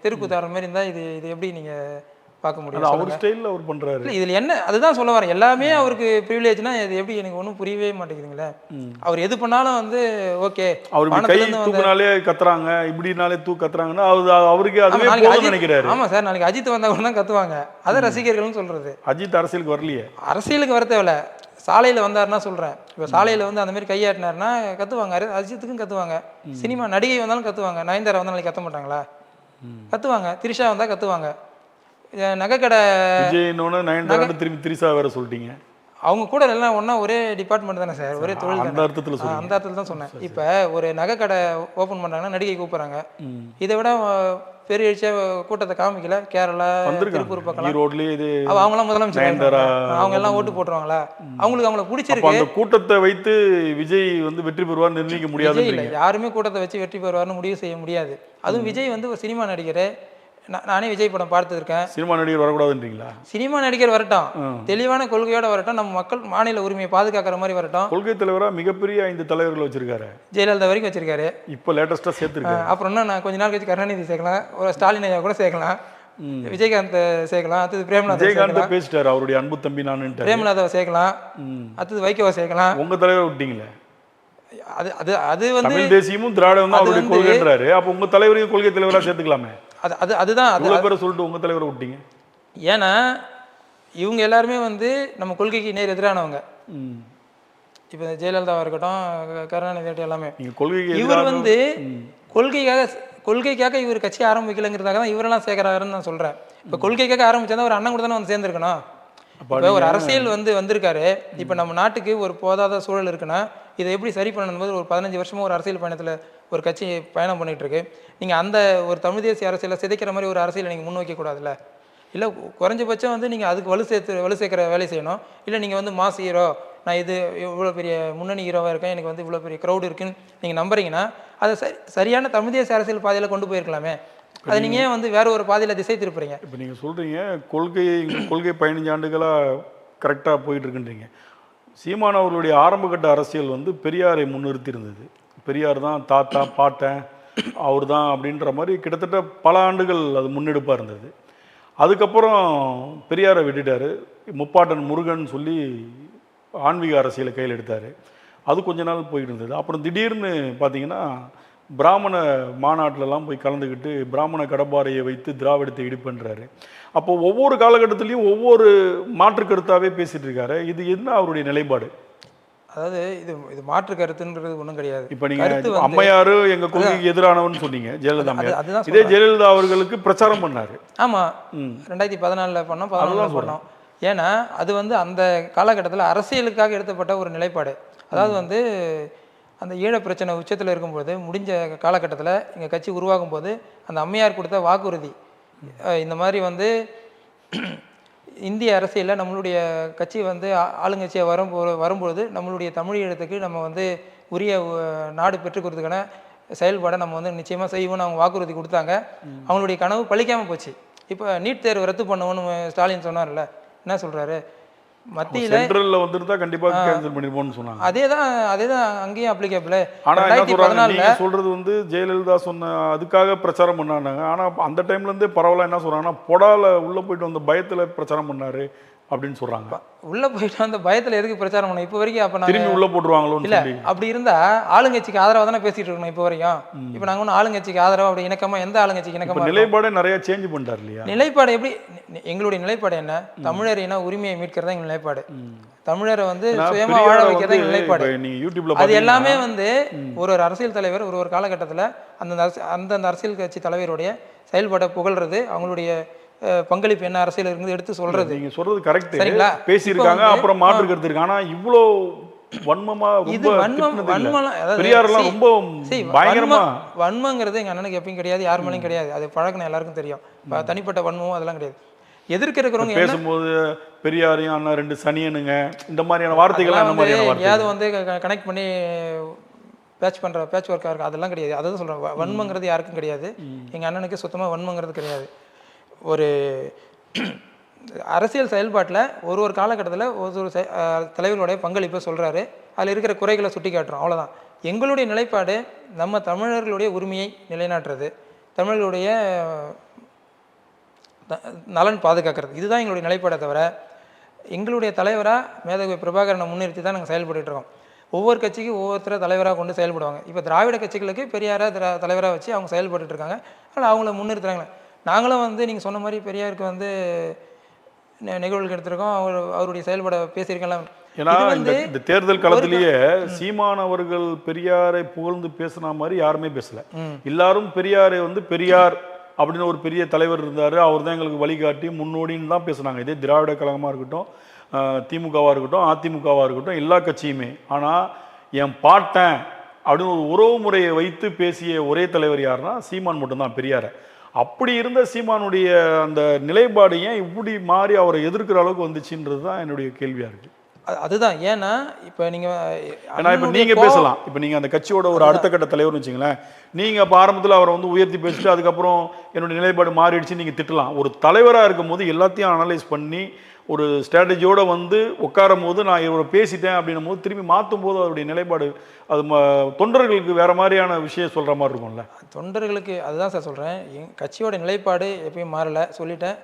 தெருக்கூத்தாடுற மாதிரி இருந்தால் இது எப்படி நீங்கள் பார்க்க முடியும்? அவர் ஸ்டைலில் அவர் பண்ணுறாரு. இல்லை, இதில் என்ன, அதுதான் சொல்ல வரேன். எல்லாமே அவருக்கு ப்ரிவிலேஜ்னா இது எப்படி எனக்கு ஒன்றும் புரியவே மாட்டேங்குதுங்களே. அவர் எது பண்ணாலும் வந்து ஓகே, அவர் கை தூக்குனாலே கத்துறாங்க, இப்படினாலே கத்துறாங்கன்னா அவருக்கு அதுவே போதும்னு நினைக்கிறாரு. ஆமாம் சார், நாளைக்கு அஜித் வந்தால் கூட தான் கத்துவாங்க. அதை ரசிகர்கள்னு சொல்கிறது. அஜித் அரசியலுக்கு வரலையே. அரசியலுக்கு வர தேவையில்ல, சாலையில் வந்தாருன்னா சொல்கிறேன். இப்போ சாலையில் வந்து அந்த மாதிரி கையாட்டினாருன்னா கத்துவாங்க, அஜித்துக்கும் கத்துவாங்க. சினிமா நடிகை வந்தாலும் கத்துவாங்க. நயன்தாரா வந்தால் நாளைக்கு கத்த மாட்டாங்களா? கத்துவாங்க. திரிஷா வந்தால் கத்துவாங்க. நகைக்கடை திரும்பி திரிஷா வேற சொல்லிட்டீங்க. அவங்க கூட எல்லாம் ஒன்றா ஒரே டிபார்ட்மெண்ட் தானே சார், ஒரே தொழில். அந்த அர்த்தத்தில் தான் சொன்னேன். இப்போ ஒரு நகைக்கடை ஓப்பன் பண்ணுறாங்கன்னா நடிகை கூப்பிட்றாங்க. இதை விட பெரிய கூட்டத்தை காமிக்கல. கேரளா, திருப்பூர் பக்கம் அவங்களாம் முதலமைச்சர், அவங்க எல்லாம் ஓட்டு போட்டுருவாங்களா? அவங்கள பிடிச்சிருக்கு. அந்த கூட்டத்தை வைத்து விஜய் வந்து வெற்றி பெறுவார் நிர்ணயிக்க முடியாது. இல்லை, யாருமே கூட்டத்தை வச்சு வெற்றி பெறுவார்னு முடிவு செய்ய முடியாது. அதுவும் விஜய் வந்து ஒரு சினிமா நடிகர். நானே விஜய் படம் பார்த்துருக்கேன். சினிமா நடிகர் வரக்கூடாதுன்றீங்களா? சினிமா நடிகர் வரட்டும், தெளிவான கொள்கையோட வரட்டும், நம்ம மக்கள் மாநில உரிமையை பாதுகாக்கிற மாதிரி வரட்டும். கொள்கை தலைவரா மிகப்பெரிய 5 தலைவர்கள் வச்சிருக்காரு. ஜெயலலிதா வரைக்கும் வச்சிருக்காரு. இப்போ லேட்டஸ்டா சேர்த்துருக்காரு. அப்புறம் இன்னும் நான் கொஞ்ச நாள் கழிச்சு கருணாநிதி சேர்க்கலாம், ஒரு ஸ்டாலின் ஐயா கூட சேர்க்கலாம், விஜயகாந்த் சேர்க்கலாம், அடுத்தது பிரேமநாத். விஜயகாந்த் பேசிட்டாரு, அவருடைய அன்பு தம்பி நான். பிரேமநாதாவை சேர்க்கலாம், அடுத்தது வைகோவை சேர்க்கலாம். உங்க தலைவர் விட்டீங்களே. அது வந்து தமிழ் தேசியமும் திராவிடம் அவருடைய கொள்கைன்றாரு. அப்போ உங்க தலைவரையும் கொள்கை தலைவரா சேர்த்துக்கலாமே. அதுதான் பேரை சொல்லிட்டு உங்க தலைவரை விட்டீங்க. ஏன்னா இவங்க எல்லாருமே வந்து நம்ம கொள்கைக்கு நேர் எதிரானவங்க. இப்போ ஜெயலலிதாவாக இருக்கட்டும், கருணாநிதி எல்லாமே. இவர் வந்து கொள்கைக்காக இவர் கட்சி ஆரம்பிக்கலைங்கிறதாக தான் இவரெல்லாம் சேர்க்கிறாருன்னு நான் சொல்கிறேன். இப்போ கொள்கைக்காக ஆரம்பிச்சா ஒரு அண்ணன் கூட தானே வந்து சேர்ந்துருக்கணும். இப்போ ஒரு அரசியல் வந்திருக்காரு. இப்போ நம்ம நாட்டுக்கு ஒரு போதாத சூழல் இருக்குன்னா இதை எப்படி சரி பண்ணணும்போது ஒரு 15 வருஷமாக ஒரு அரசியல் பயணத்தில் ஒரு கட்சி பயணம் பண்ணிகிட்டு இருக்கு. நீங்கள் அந்த ஒரு தமிழ் தேசிய அரசியலை சிதைக்கிற மாதிரி ஒரு அரசியலை நீங்கள் முன்வைக்கக்கூடாதுல்ல. இல்லை, குறைஞ்சபட்சம் வந்து நீங்கள் அதுக்கு வலு சேர்க்குற வேலை செய்யணும். இல்லை நீங்கள் வந்து மாஸ் ஹீரோ, நான் இது இவ்வளோ பெரிய முன்னணி ஹீரோவாக இருக்கேன், எனக்கு வந்து இவ்வளோ பெரிய க்ரௌடு இருக்குன்னு நீங்கள் நம்புறீங்கன்னா அதை சரியான தமிழ் தேசிய அரசியல் பாதையில் கொண்டு போயிருக்கலாமே. அதை நீங்கள் வந்து வேற ஒரு பாதையில் திசை திருப்புறீங்க. இப்போ நீங்கள் சொல்கிறீங்க கொள்கை 15 ஆண்டுகளாக கரெக்டாக போயிட்டு இருக்குன்றீங்க. சீமான் அவர்களுடைய ஆரம்பகட்ட அரசியல் வந்து பெரியாரை முன்னிறுத்தி இருந்தது. பெரியார் தான் தாத்தா பாட்டன் அவர் தான் அப்படின்ற மாதிரி கிட்டத்தட்ட பல ஆண்டுகள் அது முன்னெடுப்பாக இருந்தது. அதுக்கப்புறம் பெரியாரை விட்டுட்டார். முப்பாட்டன் முருகன் சொல்லி ஆன்மீக அரசியலை கையில் எடுத்தார். அது கொஞ்ச நாள் போயிட்டு இருந்தது. அப்புறம் திடீர்னு பார்த்தீங்கன்னா பிராமண மாநாட்டிலலாம் போய் கலந்துக்கிட்டு பிராமண கடப்பாறையை வைத்து திராவிடத்தை இடிப்புன்றாரு. அப்போ ஒவ்வொரு காலகட்டத்திலையும் ஒவ்வொரு மாற்று கருத்தாவே பேசிட்டு இருக்காரு. இது என்ன அவருடைய நிலைப்பாடு? அதாவது இது இது மாற்று கருத்துன்றது ஒன்றும் கிடையாது. இப்போ நீங்க அம்மையாரு எங்க கொள்கைக்கு எதிரானவன்னு சொன்னீங்க, ஜெயலலிதா அம்மையார். அதுதான் இதே ஜெயலலிதா அவர்களுக்கு பிரச்சாரம் பண்ணாரு. ஆமாம், 2014 பண்ணோம், 2014 பண்ணோம். ஏன்னா அது வந்து அந்த காலகட்டத்தில் அரசியலுக்காக எடுத்தப்பட்ட ஒரு நிலைப்பாடு. அதாவது வந்து அந்த ஈழ பிரச்சனை உச்சத்தில் இருக்கும்போது, முடிஞ்ச காலகட்டத்தில் எங்கள் கட்சி உருவாகும் போது அந்த அம்மையார் கொடுத்த வாக்குறுதி, இந்த மாதிரி வந்து இந்திய அரசியலில் நம்மளுடைய கட்சி வந்து ஆளுங்கட்சியாக வரும்பொழுது நம்மளுடைய தமிழ் ஈழத்துக்கு நம்ம வந்து உரிய நாடு பெற்றுக்கிறதுக்கான செயல்பாடை நம்ம வந்து நிச்சயமாக செய்வோம்னு அவங்க வாக்குறுதி கொடுத்தாங்க. அவங்களுடைய கனவு பழிக்காமல் போச்சு. இப்போ நீட் தேர்வு ரத்து பண்ணுவோன்னு ஸ்டாலின் சொன்னார்ல, என்ன சொல்கிறாரு, மத்தியில் சென்ட்ரல்ல வந்துருந்தா கண்டிப்பா கேன்சல் பண்ணிருப்போம்னு சொன்னாங்க. அதே தான் அங்கேயும் அப்ளிகபிள். ஆனா என்ன சொல்றாங்க, நீங்க சொல்றது வந்து ஜெயலலிதா சொன்ன அதுக்காக பிரச்சாரம் பண்ணாங்க. ஆனா அந்த டைம்ல இருந்தே பரவாயில்ல என்ன சொல்றாங்கன்னா, பொடால உள்ள போயிட்டு வந்த பயத்துல பிரச்சாரம் பண்ணாரு அப்படின்னு சொல்றாங்க. உள்ள போயிட்டு அந்த பயத்துல எதுக்கு பிரச்சாரம் பண்ண இப்போ வரைக்கும்? அப்ப திரும்பி உள்ள போட்டுருவாங்களோன்னு இல்ல, அப்படி இருந்தா ஆளுங்கட்சிக்கு ஆதரவா தானே பேசிட்டு இருக்கணும் இப்போ வரைக்கும். இப்போ நாங்க ஒன்றும் ஆளுங்கட்சிக்கு ஆதரவா அப்படி இணக்கமா, எந்த ஆளுங்கட்சிக்கு இணக்கமா? நிலைப்பாடு நிறைய சேஞ்ச் பண்ணிட்டார் இல்லையா? நிலைப்பாடு எப்படி? எங்களுடைய நிலைப்பாடு என்ன? தமிழர் இன உரிமையை மீட்கிறதா எங்க நிலைப்பாடு. தமிழரை வந்து சுயமா வாழ வைக்கிறதா எங்க நிலைப்பாடு. அது எல்லாமே வந்து ஒரு அரசியல் தலைவர் ஒரு காலகட்டத்தில் அந்தந்த அரசியல் கட்சி தலைவருடைய செயல்பாடை புகழ்றது, அவங்களுடைய பங்களிப்பு என்ன அரசியல் இருக்குது எடுத்து சொல்றது. நீங்க சொல்றது கரெக்ட், சரிங்களா? பேசியிருக்காங்க, அப்புறம் மாற்று கருத்து இருக்கு. ஆனா இவ்வளோ வன்மமா, இது பெரியாரெல்லாம் ரொம்ப பயங்கரமா, வன்மங்கிறது எங்க அண்ணனுக்கு எப்பயும் கிடையாது, யார் மேலேயும் கிடையாது. அது பழக்கம் எல்லாருக்கும் தெரியும். தனிப்பட்ட வன்மமும் அதெல்லாம் கிடையாது. எதிர்க்க இருக்கிறவங்க பேசும்போது பெரியாரையும் அண்ணா ரெண்டு சனியனுங்க இந்த மாதிரியான வார்த்தைகள்லாம் என்ன மாதிரியான வார்த்தை எங்கேயாவது வந்து கனெக்ட் பண்ணி பேட்ச் ஒர்க்காக இருக்குது, அதெல்லாம் கிடையாது. அதான் சொல்கிறேன், வன்மங்கிறது யாருக்கும் கிடையாது. எங்கள் அண்ணனுக்கு சுத்தமாக வன்மங்கிறது கிடையாது. ஒரு அரசியல் செயல்பாட்டில் ஒரு காலகட்டத்தில் ஒரு தலைவர்களுடைய பங்களிப்பை சொல்கிறாரு, அதில் இருக்கிற குறைகளை சுட்டி காட்டுறோம், அவ்வளோதான். எங்களுடைய நிலைப்பாடு நம்ம தமிழர்களுடைய உரிமையை நிலைநாட்டுறது, தமிழர்களுடைய நலன் பாதுகாக்கிறது, இதுதான் எங்களுடைய நிலைப்பாடை தவிர எங்களுடைய தலைவராக மேதகு பிரபாகரனை முன்னிறுத்தி தான் நாங்கள் செயல்பட்டு இருக்கோம். ஒவ்வொரு கட்சிக்கும் ஒவ்வொருத்தரை தலைவராக கொண்டு செயல்படுவாங்க. இப்போ திராவிட கட்சிகளுக்கு பெரியாரை தலைவராக வச்சு அவங்க செயல்பட்டு இருக்காங்க, ஆனால் அவங்கள முன்னிறுத்துறாங்க. நாங்களும் வந்து நீங்கள் சொன்ன மாதிரி பெரியாருக்கு வந்து நிகழ்வுகள் எடுத்திருக்கோம், அவருடைய செயல்பாட பேசியிருக்கலாம். ஏன்னா இந்த தேர்தல் களத்திலேயே சீமான் அவர்கள் பெரியாரை புகழ்ந்து பேசின மாதிரி யாருமே பேசல. எல்லாரும் பெரியாரை வந்து பெரியார் அப்படின்னு ஒரு பெரிய தலைவர் இருந்தார், அவர் தான் எங்களுக்கு வழிகாட்டி முன்னோடின்னு தான் பேசுனாங்க. இதே திராவிட கழகமாக இருக்கட்டும், திமுகவாக இருக்கட்டும், அதிமுகவாக இருக்கட்டும், எல்லா கட்சியுமே. ஆனால் என் பாட்டன் அப்படின்னு ஒரு உறவு முறையை வைத்து பேசிய ஒரே தலைவர் யாருன்னா சீமான் மட்டும்தான், பெரியாரை. அப்படி இருந்த சீமானுடைய அந்த நிலைப்பாடு ஏன் இப்படி மாறி அவரை எதிர்க்கிற அளவுக்கு வந்துச்சுன்றது தான் என்னுடைய கேள்வியாக இருக்குது. அதுதான், ஏன்னா இப்போ நீங்கள் பேசலாம், இப்போ நீங்கள் அந்த கட்சியோட ஒரு அடுத்த கட்ட தலைவர்னு வச்சுங்களேன், நீங்கள் அப்போ ஆரம்பத்தில் அவரை வந்து உயர்த்தி பேசிட்டு அதுக்கப்புறம் என்னுடைய நிலைப்பாடு மாறிடுச்சு நீங்கள் திட்டலாம். ஒரு தலைவராக இருக்கும் போது எல்லாத்தையும் அனலைஸ் பண்ணி ஒரு ஸ்ட்ராட்டஜியோடு வந்து உட்காரும் போது நான் இவரை பேசிட்டேன் அப்படின்னும் போது திரும்பி மாற்றும் போது அவருடைய நிலைப்பாடு அது தொண்டர்களுக்கு வேறு மாதிரியான விஷயம் சொல்கிற மாதிரி இருக்கும்ல. தொண்டர்களுக்கு அதுதான் சார் சொல்கிறேன், என் கட்சியோட நிலைப்பாடு எப்பயும் மாறலை, சொல்லிட்டேன்.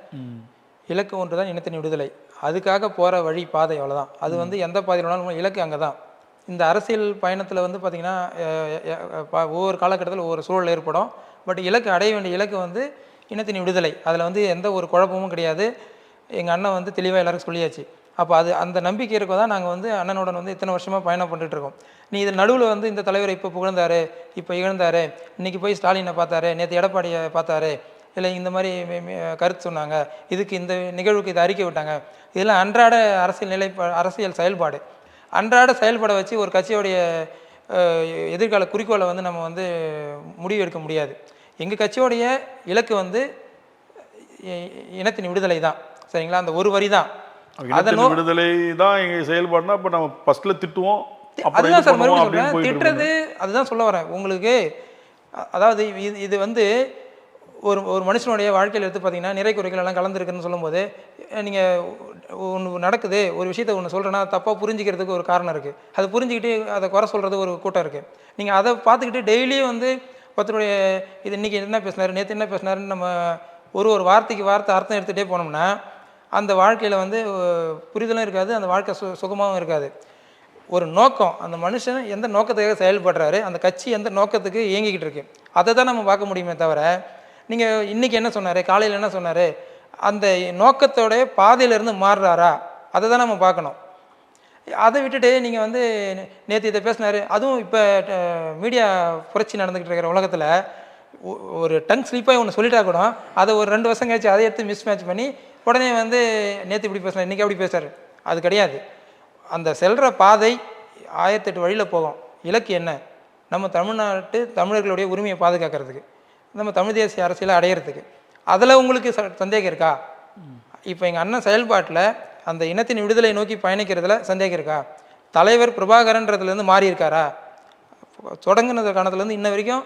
இலக்கு ஒன்று தான் இனத்தின் விடுதலை, அதுக்காக போகிற வழி பாதை, அவ்வளோதான். அது வந்து எந்த பாதையினாலும் இலக்கு அங்கே தான். இந்த அரசியல் பயணத்தில் வந்து பார்த்திங்கன்னா ஒவ்வொரு காலகட்டத்தில் ஒவ்வொரு சூழல் ஏற்படும். பட் இலக்கு அடைய வேண்டிய இலக்கு வந்து இனத்தின் விடுதலை, அதில் வந்து எந்த ஒரு குழப்பமும் கிடையாது. எங்கள் அண்ணன் வந்து தெளிவாக எல்லாருக்கும் சொல்லியாச்சு. அப்போ அந்த நம்பிக்கை இருக்க தான் நாங்கள் வந்து அண்ணனுடன் வந்து இத்தனை வருஷமாக பயணம் பண்ணிட்டுருக்கோம். நீ இதில் நடுவில் வந்து இந்த தலைவரை இப்போ புகழ்ந்தாரு, இப்போ இழந்தாரு, இன்றைக்கி போய் ஸ்டாலினை பார்த்தாரு, நேற்று எடப்பாடியை பார்த்தாரு, இல்லை இந்த மாதிரி கருத்து சொன்னாங்க, இதுக்கு இந்த நிகழ்வுக்கு இதை அறிக்கை விட்டாங்க, இதெல்லாம் அன்றாட அரசியல் செயல்பாடு. அன்றாட செயல்பாடை வச்சு ஒரு கட்சியோடைய எதிர்கால குறிக்கோளை வந்து நம்ம வந்து முடிவு எடுக்க முடியாது. எங்கள் கட்சியோடைய இலக்கு வந்து இனத்தின் விடுதலை தான், சரிங்களா? அந்த ஒரு வரி தான், அதன் விடுதலை தான் எங்கள் செயல்பாடுனா. இப்போ நம்ம ஃபர்ஸ்ட்டில் திட்டுவோம், அதுதான் சார் மறுபடியும் சொல்கிறேன், திட்டுறது அதுதான் சொல்ல வரேன் உங்களுக்கு. அதாவது இது வந்து ஒரு மனுஷனுடைய வாழ்க்கையில் எடுத்து பார்த்தீங்கன்னா நிறை குறைகள் எல்லாம் கலந்துருக்குன்னு சொல்லும்போது, நீங்கள் ஒன்று நடக்குது, ஒரு விஷயத்தை ஒன்று சொல்கிறேன்னா தப்பாக புரிஞ்சிக்கிறதுக்கு ஒரு காரணம் இருக்குது. அதை புரிஞ்சுக்கிட்டு அதை குறை சொல்கிறது ஒரு கூட்டம் இருக்குது. நீங்கள் அதை பார்த்துக்கிட்டு டெய்லியும் வந்து ஒருத்தருடைய இது இன்றைக்கி என்ன பேசினார், நேற்று என்ன பேசினாருன்னு நம்ம ஒரு வார்த்தைக்கு வார்த்தை அர்த்தம் எடுத்துகிட்டே போனோம்னா அந்த வாழ்க்கையில் வந்து புரிதலும் இருக்காது, அந்த வாழ்க்கை சுகமாகவும் இருக்காது. ஒரு நோக்கம், அந்த மனுஷன் எந்த நோக்கத்துக்காக செயல்படுறாரு, அந்த கட்சி எந்த நோக்கத்துக்கு இயங்கிக்கிட்டு இருக்கு, அதை தான் நம்ம பார்க்க முடியுமே தவிர, நீங்கள் இன்றைக்கி என்ன சொன்னார், காலையில் என்ன சொன்னார், அந்த நோக்கத்தோடைய பாதையிலேருந்து மாறுறாரா, அதை தான் நம்ம பார்க்கணும். அதை விட்டுட்டு நீங்கள் வந்து நேற்று இதை பேசினார், அதுவும் இப்போ மீடியா புரட்சி நடந்துக்கிட்டு இருக்கிற உலகத்தில் ஒரு டங் ஸ்லிப்பாக ஒன்று சொல்லிட்டா கூட அதை ஒரு 2 வருஷம் கழிச்சு அதை எடுத்து மிஸ் மேட்ச் பண்ணி உடனே வந்து நேற்று இப்படி பேசினார், இன்றைக்கி அப்படி பேசுகிறார். அது கிடையாது. அந்த செல்கிற பாதை 1008 வழியில் போகும். இலக்கு என்ன? நம்ம தமிழ்நாட்டு தமிழர்களுடைய உரிமையை பாதுகாக்கிறதுக்கு, நம்ம தமிழ் தேசிய அரசியலை அடையிறதுக்கு. அதில் உங்களுக்கு சந்தேகம் இருக்கா? இப்போ எங்கள் அண்ணன் செயல்பாட்டில் அந்த இனத்தின் விடுதலை நோக்கி பயணிக்கிறதுல சந்தேகம் இருக்கா? தலைவர் பிரபாகரன்றதுலேருந்து மாறி இருக்காரா? தொடங்கினது காலத்துலேருந்து இன்ன வரைக்கும்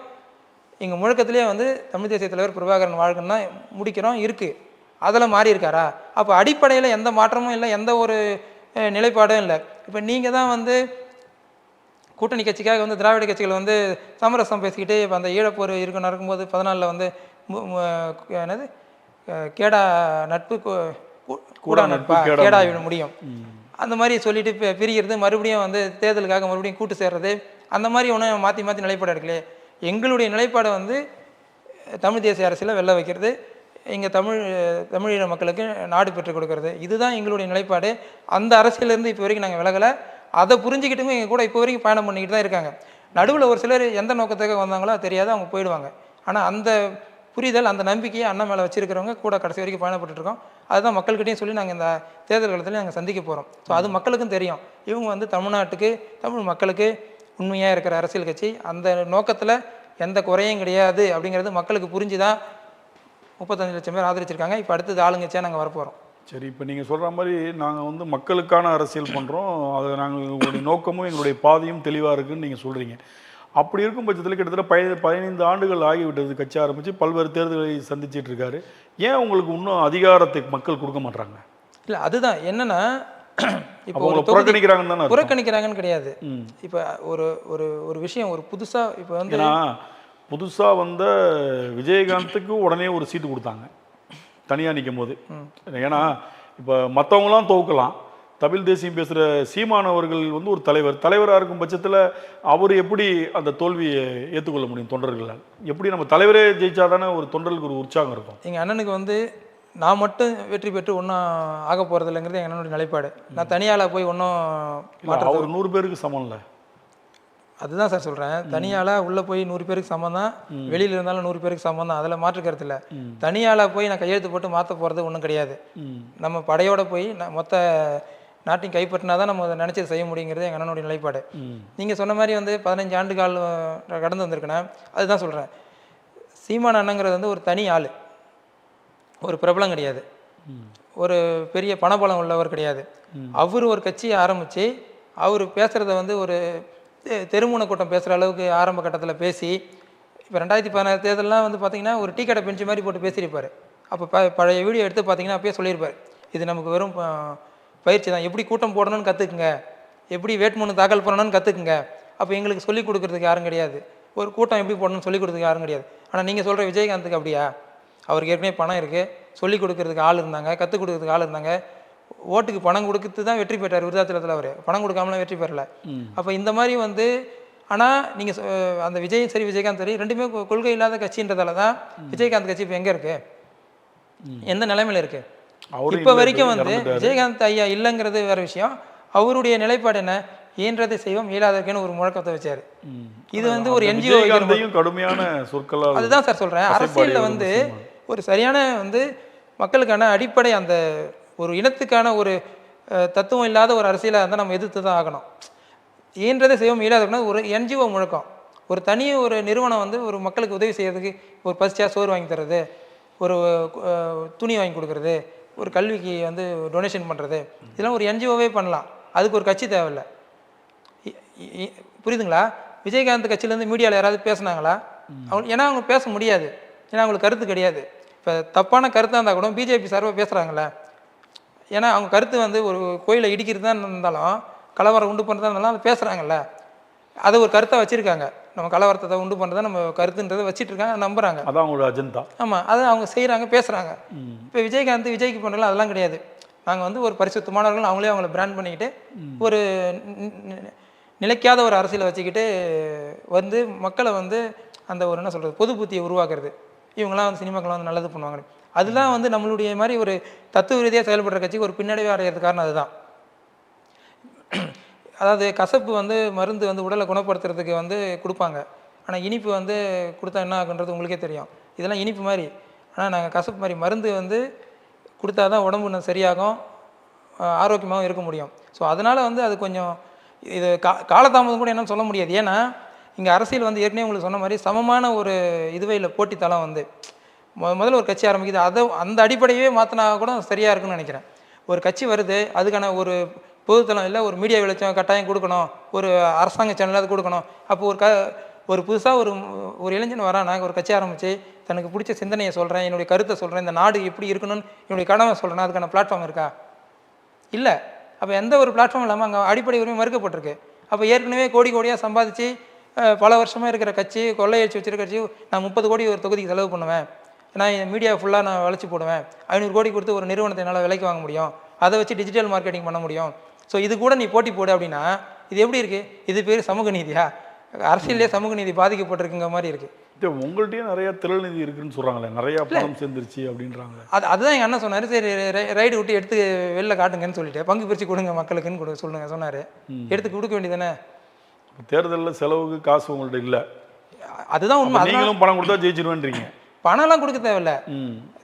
எங்கள் முழக்கத்திலே வந்து தமிழ் தேசிய தலைவர் பிரபாகரன் வாழ்க்கைன்னு தான் முடிக்கிறோம் இருக்குது. அதில் மாறி இருக்காரா? அப்போ அடிப்படையில் எந்த மாற்றமும் இல்லை, எந்த ஒரு நிலைப்பாடும் இல்லை. இப்போ நீங்கள் தான் வந்து கூட்டணி கட்சிக்காக வந்து திராவிட கட்சிகள் வந்து சமரசம் பேசிக்கிட்டு இப்போ அந்த ஈழப்போர் நடக்கும்போது 14 வந்து என்னது கேடா நட்பு கூடா நட்பா கேடா முடியும் அந்த மாதிரி சொல்லிட்டு பிரிகிறது, மறுபடியும் வந்து தேர்தலுக்காக மறுபடியும் கூட்டு சேர்றது, அந்த மாதிரி ஒன்றும் மாற்றி மாற்றி நிலைப்பாடு எடுக்கலையே. எங்களுடைய நிலைப்பாடை வந்து தமிழ் தேசிய அரசியலை வெல்ல வைக்கிறது, எங்கள் தமிழீழ மக்களுக்கு நாடு பெற்றுக் கொடுக்கறது, இதுதான் எங்களுடைய நிலைப்பாடு. அந்த அரசியலேருந்து இப்போ வரைக்கும் நாங்கள் விலகலை. அதை புரிஞ்சுக்கிட்டுமே எங்கள் கூட இப்போ வரைக்கும் பயணம் பண்ணிக்கிட்டு தான் இருக்காங்க. நடுவில் ஒரு சிலர் எந்த நோக்கத்துக்காக வந்தாங்களோ தெரியாது, அவங்க போயிடுவாங்க. ஆனால் அந்த புரிதல், அந்த நம்பிக்கையை அண்ணன் மேலே வச்சுருக்கிறவங்க கூட கடைசி வரைக்கும் பயணப்பட்டுருக்கோம். அதுதான் மக்கள்கிட்டையும் சொல்லி நாங்கள் இந்த தேர்தல் காலத்தில் நாங்கள் சந்திக்க போகிறோம். ஸோ அது மக்களுக்கும் தெரியும், இவங்க வந்து தமிழ்நாட்டுக்கு தமிழ் மக்களுக்கு உண்மையாக இருக்கிற அரசியல் கட்சி, அந்த நோக்கத்தில் எந்த குறையும் கிடையாது அப்படிங்கிறது மக்களுக்கு புரிஞ்சு தான் 35 லட்சம் பேர் ஆதரிச்சிருக்காங்க. இப்போ அடுத்தது ஆளுங்கட்சியாக நாங்கள் வரப்போகிறோம். சரி, இப்போ நீங்கள் சொல்கிற மாதிரி நாங்கள் வந்து மக்களுக்கான அரசியல் பண்ணுறோம், அதை நாங்கள் எங்களுடைய நோக்கமும் எங்களுடைய பாதையும் தெளிவாக இருக்குதுன்னு நீங்கள் சொல்கிறீங்க. அப்படி இருக்கும் பட்சத்தில் கிட்டத்தட்ட 15 ஆண்டுகள் ஆகிவிட்டது கட்சி ஆரம்பித்து, பல்வேறு தேர்தல்களை சந்திச்சிட்டு இருக்காரு. ஏன் உங்களுக்கு இன்னும் அதிகாரத்தை மக்கள் கொடுக்க மாட்டாங்க? இல்லை, அதுதான் என்னென்னா இப்போ புறக்கணிக்கிறாங்கன்னு தானே. புறக்கணிக்கிறாங்கன்னு கிடையாது. இப்போ ஒரு ஒரு ஒரு விஷயம், ஒரு புதுசாக இப்போ வந்து புதுசாக வந்த விஜயகாந்துக்கு உடனே ஒரு சீட்டு கொடுத்தாங்க தனியாக நிற்கும் போது. ஏன்னா இப்போ மற்றவங்களாம் தோக்கலாம், தமிழ் தேசியம் பேசுகிற சீமான் அவர்கள் வந்து ஒரு தலைவராக இருக்கும் பட்சத்தில் அவர் எப்படி அந்த தோல்வியை ஏற்றுக்கொள்ள முடியும்? தொண்டர்களால் எப்படி? நம்ம தலைவரே ஜெயிச்சா தானே ஒரு தொண்டர்களுக்கு ஒரு உற்சாகம் இருக்கும். எங்கள் அண்ணனுக்கு வந்து நான் மட்டும் வெற்றி பெற்று ஒன்றும் ஆக போகிறது இல்லைங்கிறது எங்கள் அண்ணனுடைய நிலைப்பாடு. நான் தனியால் போய் ஒன்றும் அவர் 100 பேருக்கு சமம் இல்லை. அதுதான் சார் சொல்கிறேன், தனியால் உள்ளே போய் 100 பேருக்கு சமம் தான், வெளியில் இருந்தாலும் 100 பேருக்கு சமம் தான், அதில் மாற்றுக்கிறது இல்லை. தனியால் போய் நான் கையெழுத்து போட்டு மாற்ற போகிறது ஒன்றும் கிடையாது. நம்ம படையோடு போய் மொத்த நாட்டையும் கைப்பற்றினா தான் நம்ம அதை நினச்சது செய்ய முடியுங்கிறது எங்கள் அண்ணனுடைய நிலைப்பாடு. நீங்கள் சொன்ன மாதிரி வந்து 15 ஆண்டு கால் கடந்து வந்திருக்கேன்னா அதுதான் சொல்கிறேன். சீமான் அண்ணங்கிறது வந்து ஒரு தனி ஆள், ஒரு பிரபலம் கிடையாது, ஒரு பெரிய பணபலம் உள்ளவர் கிடையாது. அவர் ஒரு கட்சியை ஆரம்பித்து அவர் பேசுகிறத வந்து ஒரு தெருமுனை கூட்டம் பேசுகிற அளவுக்கு ஆரம்ப கட்டத்தில் பேசி, இப்போ 2016 தேர்தலெலாம் வந்து பார்த்திங்கன்னா ஒரு டீ கடை பெஞ்சு மாதிரி போட்டு பேசியிருப்பார். அப்போ பழைய வீடியோ எடுத்து பார்த்திங்கன்னா அப்பயே சொல்லியிருப்பார், இது நமக்கு வெறும் பயிற்சி தான், எப்படி கூட்டம் போடணும்னு கற்றுக்குங்க, எப்படி வேட்புமனு தாக்கல் பண்ணணும்னு கற்றுக்குங்க. அப்போ எங்களுக்கு சொல்லிக் கொடுக்குறதுக்கு யாரும் கிடையாது, ஒரு கூட்டம் எப்படி போடணும்னு சொல்லிக் கொடுக்குறதுக்கு யாரும் கிடையாது. ஆனால் நீங்கள் சொல்கிற விஜயகாந்துக்கு அப்படியா? அவருக்கு ஏற்கனவே பணம் இருக்குது, சொல்லிக் கொடுக்கறதுக்கு ஆள் இருந்தாங்க, கற்றுக் கொடுக்கறதுக்கு ஆள் இருந்தாங்க, ஓட்டுக்கு பணம் கொடுத்து தான் வெற்றி பெற்றார் விருதாச்சலத்தில். அவர் பணம் கொடுக்காமலாம் வெற்றி பெறல. அப்போ இந்த மாதிரி வந்து, ஆனால் நீங்கள் அந்த விஜய் சரி விஜயகாந்த் சரி ரெண்டுமே கொள்கை இல்லாத கட்சின்றதால தான் விஜயகாந்த் கட்சி இப்போ எங்கே இருக்குது, எந்த நிலைமையில் இருக்குது? இப்போ வரைக்கும் வந்து விஜயகாந்த் ஐயா இல்லைங்கிறது வேறு விஷயம். அவருடைய நிலைப்பாடு என்ன? இயன்றதை செய்வோம், இயலாததுக்குன்னு ஒரு முழக்கத்தை வச்சார். இது வந்து ஒரு என்ஜிஓ கடுமையான சொற்களால். அதுதான் சார் சொல்கிறேன், அரசியலில் வந்து ஒரு சரியான வந்து மக்களுக்கான அடிப்படை, அந்த ஒரு இனத்துக்கான ஒரு தத்துவம் இல்லாத ஒரு அரசியலை வந்து நம்ம எதிர்த்து தான் ஆகணும். இயன்றதை செய்வோம், இயலாததுக்குன்னா ஒரு என்ஜிஓ முழக்கம். ஒரு தனி ஒரு நிறுவனம் வந்து ஒரு மக்களுக்கு உதவி செய்யறதுக்கு, ஒரு பசிச்சா சோறு வாங்கி தர்றது, ஒரு துணி வாங்கி கொடுக்கறது, ஒரு கல்விக்கு வந்து டொனேஷன் பண்ணுறது, இதெல்லாம் ஒரு என்ஜிஓவே பண்ணலாம். அதுக்கு ஒரு கட்சி தேவையில்லை. புரியுதுங்களா? விஜயகாந்த் கட்சியிலேருந்து மீடியாவில் யாராவது பேசுனாங்களா? ஏன்னா அவங்க பேச முடியாது, ஏன்னா அவங்களுக்கு கருத்து கிடையாது. இப்போ தப்பான கருத்தாக இருந்தால் கூட பிஜேபி சார்பாக பேசுகிறாங்களே, ஏன்னா அவங்க கருத்து வந்து ஒரு கோயிலை இடிக்கிறது தான் இருந்தாலும், கலவரம் உண்டு பண்ணுறதா இருந்தாலும் அதை பேசுகிறாங்கல்ல, அதை ஒரு கருத்தாக வச்சுருக்காங்க. நம்ம கலவரத்தை உண்டு பண்ணுறதா நம்ம கருத்துன்றதை வச்சுட்டு இருக்காங்க, நம்புகிறாங்க. அதான் அவங்களோட அஜெண்டா. ஆமாம், அதை அவங்க செய்கிறாங்க, பேசுகிறாங்க. இப்போ விஜய்க்கு பண்ணுறதுலாம் அதெல்லாம் கிடையாது. நாங்கள் வந்து ஒரு பரிசுத்தமானவர்கள் அவங்களே அவங்கள பிராண்ட் பண்ணிக்கிட்டு ஒரு நிலைக்காத ஒரு அரசியலை வச்சுக்கிட்டு வந்து மக்களை வந்து அந்த ஒரு என்ன சொல்கிறது பொது புத்தியை உருவாக்குறது. இவங்களாம் வந்து சினிமாக்கெல்லாம் வந்து நல்லது பண்ணுவாங்க. அதுதான் வந்து நம்மளுடைய மாதிரி ஒரு தத்துவ ரீதியாக செயல்படுற கட்சிக்கு ஒரு பின்னடைவே அடையிறது காரணம் அதுதான். அதாவது கசப்பு வந்து மருந்து வந்து உடலை குணப்படுத்துறதுக்கு வந்து கொடுப்பாங்க. ஆனால் இனிப்பு வந்து கொடுத்தா என்ன ஆகுன்றது உங்களுக்கே தெரியும். இதெல்லாம் இனிப்பு மாதிரி. ஆனால் நாங்கள் கசப்பு மாதிரி மருந்து வந்து கொடுத்தா தான் உடம்பு சரியாகும், ஆரோக்கியமாகவும் இருக்க முடியும். ஸோ அதனால் வந்து அது கொஞ்சம் இது காலதாமதம் கூட என்னன்னு சொல்ல முடியாது. ஏன்னா இங்கே அரசியல் வந்து ஏற்கனவே உங்களுக்கு சொன்ன மாதிரி சமமான ஒரு இதுவே இல்லை, போட்டித்தளம் வந்து முதல்ல ஒரு கட்சி ஆரம்பிக்குது, அந்த அடிப்படையே மாற்றினா கூட சரியாக இருக்குன்னு நினைக்கிறேன். ஒரு கட்சி வருது, அதுக்கான ஒரு பொதுத்தளம் இல்லை, ஒரு மீடியா வெளிச்சம் கட்டாயம் கொடுக்கணும், ஒரு அரசாங்க சேனலாவது கொடுக்கணும். அப்போ ஒரு புதுசாக ஒரு இளைஞன் வரானா ஒரு கட்சி ஆரம்பித்து தனக்கு பிடிச்ச சிந்தனையை சொல்கிறேன், என்னுடைய கருத்தை சொல்கிறேன், இந்த நாடு எப்படி இருக்கணும்னு என்னுடைய கடமை சொல்கிறேன்னா அதுக்கான பிளாட்ஃபார்ம் இருக்கா? இல்லை. அப்போ எந்த ஒரு பிளாட்ஃபார்ம் இல்லாமல் அங்கே அடிப்படை உரிமை மறுக்கப்பட்டிருக்கு. அப்போ ஏற்கனவே கோடியாக சம்பாதிச்சு பல வருஷமாக இருக்கிற கட்சி, கொள்ளையடிச்சு வச்சிருக்க கட்சி, நான் 30 கோடி ஒரு தொகுதிக்கு செலவு பண்ணுவேன், நான் என் மீடியா ஃபுல்லாக நான் வளைச்சி போடுவேன், 500 கோடி கொடுத்து ஒரு நிறுவனத்தை என்னால் விலைக்கு வாங்க முடியும், அதை வச்சு டிஜிட்டல் மார்க்கெட்டிங் பண்ண முடியும், ஸோ இது கூட நீ போட்டி போடு அப்படின்னா இது எப்படி இருக்குது? இது பேர் சமூக நீதியா? அரசியலே சமூக நீதி பாதிக்கப்பட்டிருக்குங்க மாதிரி இருக்குது. உங்கள்கிட்டயே நிறைய திரள் நிதி இருக்குன்னு சொல்கிறாங்களே, நிறையா பணம் சேர்ந்துருச்சு அப்படின்றாங்க. அதுதான் எங்கள் அண்ணன் சொன்னார், சரி ரைடு விட்டு எடுத்து வெளில காட்டுங்கன்னு சொல்லிட்டு பங்கு பிரித்து கொடுங்க மக்களுக்குன்னு சொன்னார். எடுத்து கொடுக்க வேண்டியதானே? தேர்தலில் செலவுக்கு காசு உங்கள்ட்ட இல்லை, அதுதான் உண்மை. நீங்களும் பணம் கொடுத்தா ஜெயிச்சிருவேன்றீங்க. பணம்லாம் கொடுக்க தேவையில்லை.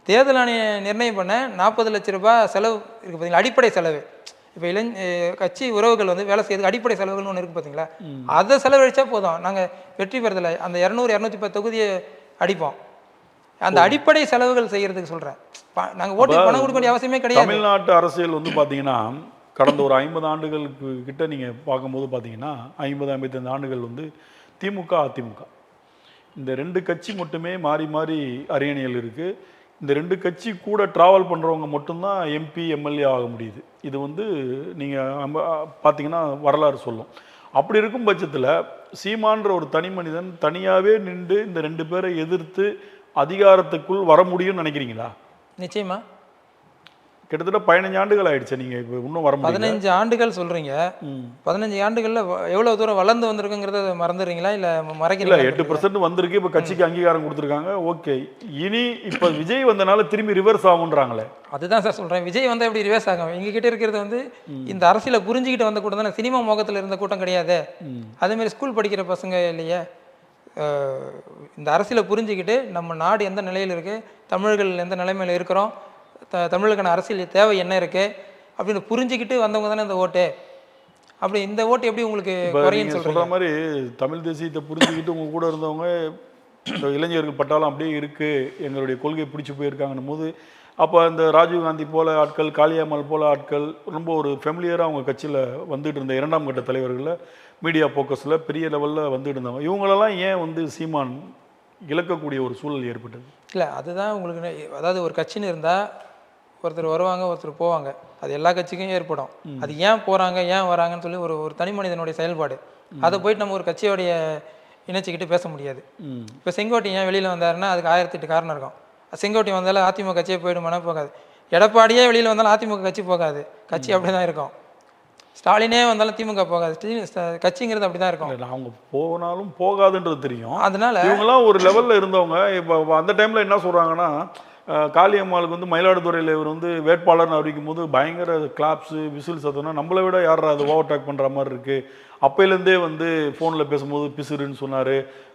தேர்தல் ஆணையம் நிர்ணயம் பண்ண 40 லட்ச ரூபாய் செலவு இருக்குது பார்த்தீங்களா, அடிப்படை செலவு. இப்போ கட்சி உறவுகள் வந்து வேலை செய்யறதுக்கு அடிப்படை செலவுகள்னு ஒன்று இருக்குது பார்த்தீங்களா, அதை செலவழிச்சா போதும், நாங்கள் வெற்றி பெறதில்லை. அந்த 200-210 தொகுதியை அடிப்போம். அந்த அடிப்படை செலவுகள் செய்யறதுக்கு சொல்கிறேன். நாங்கள் ஓட்டு பணம் கொடுக்க வேண்டிய அவசியமே கிடையாது. தமிழ்நாட்டு அரசியல் வந்து பார்த்தீங்கன்னா கடந்த ஒரு 50 ஆண்டுகளுக்கு கிட்ட நீங்கள் பார்க்கும்போது பார்த்தீங்கன்னா 50-55 ஆண்டுகள் வந்து திமுக அதிமுக இந்த 2 கட்சி மட்டுமே மாறி மாறி அரியணையில் இருக்குது. இந்த 2 கட்சி கூட ட்ராவல் பண்ணுறவங்க மட்டும்தான் எம்பி எம்எல்ஏ ஆக முடியுது. இது வந்து நீங்கள் பார்த்தீங்கன்னா வரலாறு சொல்லும். அப்படி இருக்கும் பட்சத்தில் சீமான்ற ஒரு தனி மனிதன் தனியாகவே நின்று இந்த 2 பேரை எதிர்த்து அதிகாரத்துக்குள் வர முடியும்னு நினைக்கிறீங்களா? நிச்சயமா. கிட்டத்தட்ட 15 ஆண்டுகள் ஆயிடுச்சு, நீங்கள் இப்போ இன்னும் வர 15 ஆண்டுகள் சொல்கிறீங்க. 15 ஆண்டுகளில் எவ்வளோ தூரம் வளர்ந்து வந்திருக்குங்கிறத மறந்துடுறீங்களா இல்லை மறைக்கல? 8% வந்திருக்கு. இப்போ கட்சிக்கு அங்கீகாரம் கொடுத்துருக்காங்க. ஓகே, இனி இப்போ விஜய் வந்தனால திரும்பி ரிவர்ஸ் ஆகுன்றாங்களே. அதுதான் சார் சொல்கிறேன், விஜய் வந்தால் எப்படி ரிவர்ஸ் ஆகும்? எங்ககிட்ட இருக்கிறது வந்து இந்த அரசியலை புரிஞ்சுக்கிட்டு வந்த கூட்டம் தானே, சினிமா மோகத்தில் இருந்த கூட்டம் கிடையாது. அதேமாதிரி ஸ்கூல் படிக்கிற பசங்க இல்லையே, இந்த அரசியலை புரிஞ்சுக்கிட்டு நம்ம நாடு எந்த நிலையில் இருக்குது, தமிழர்கள் எந்த நிலைமையில் இருக்கிறோம், தமிழுக்கான அரசியல் தேவை என்ன இருக்குது அப்படின்னு புரிஞ்சுக்கிட்டு வந்தவங்க தானே இந்த ஓட்டு. அப்படி இந்த ஓட்டு எப்படி உங்களுக்கு குறையுன்னு சொல்கிற மாதிரி தமிழ் தேசியத்தை புரிஞ்சுக்கிட்டு உங்கள் கூட இருந்தவங்க இந்த இளைஞர்கள் பட்டாலும் அப்படியே இருக்குது, எங்களுடைய கொள்கை பிடிச்சி போயிருக்காங்கன்னும் போது அப்போ இந்த ராஜீவ்காந்தி போல ஆட்கள், காளியம்மாள் போல ஆட்கள் ரொம்ப ஒரு ஃபெமிலியராக அவங்க கட்சியில் வந்துட்டு இருந்த 2ஆம் கட்ட தலைவர்களில் மீடியா ஃபோக்கஸில் பெரிய லெவலில் வந்துட்டு இருந்தவங்க, இவங்களெல்லாம் ஏன் வந்து சீமான் இழக்கக்கூடிய ஒரு சூழல் ஏற்பட்டது? இல்லை, அதுதான் உங்களுக்கு. அதாவது ஒரு கட்சின்னு இருந்தால் ஒருத்தர் வருவாங்க, ஒருத்தர் போவாங்க, அது எல்லா கட்சிக்கும் ஏற்படும். அது ஏன் போகிறாங்க ஏன் வராங்கன்னு சொல்லி ஒரு தனி மனிதனுடைய செயல்பாடு, அதை போயிட்டு நம்ம ஒரு கட்சியோடைய இணைச்சிக்கிட்டு பேச முடியாது. இப்போ செங்கோட்டை ஏன் வெளியில் வந்தாருன்னா அதுக்கு 1008 காரணம் இருக்கும். செங்கோட்டை வந்தாலும் அதிமுக கட்சியே போயிடுமானா போகாது. எடப்பாடியே வெளியில் வந்தாலும் அதிமுக கட்சி போகாது, கட்சி அப்படி தான் இருக்கும். ஸ்டாலினே வந்தாலும் திமுக போகாது, கட்சிங்கிறது அப்படி தான் இருக்கும். அவங்க போனாலும் போகாதுன்றது தெரியும். அதனால இவங்கெல்லாம் ஒரு லெவலில் இருந்தவங்க. இப்போ அந்த டைமில் என்ன சொல்கிறாங்கன்னா, காளியம்மாளுக்கு வந்து மயிலாடுதுறையில் இவர் வந்து வேட்பாளர்னு அறிவிக்கும் போது பயங்கர கிளாப்ஸு விசில் சத்தம்னா நம்மளை விட யாரா அது ஓவர்டேக் பண்ணுற மாதிரி இருக்குது. அப்போலேருந்தே வந்து ஃபோனில் பேசும்போது பிசுறுன்னு சொன்னார்,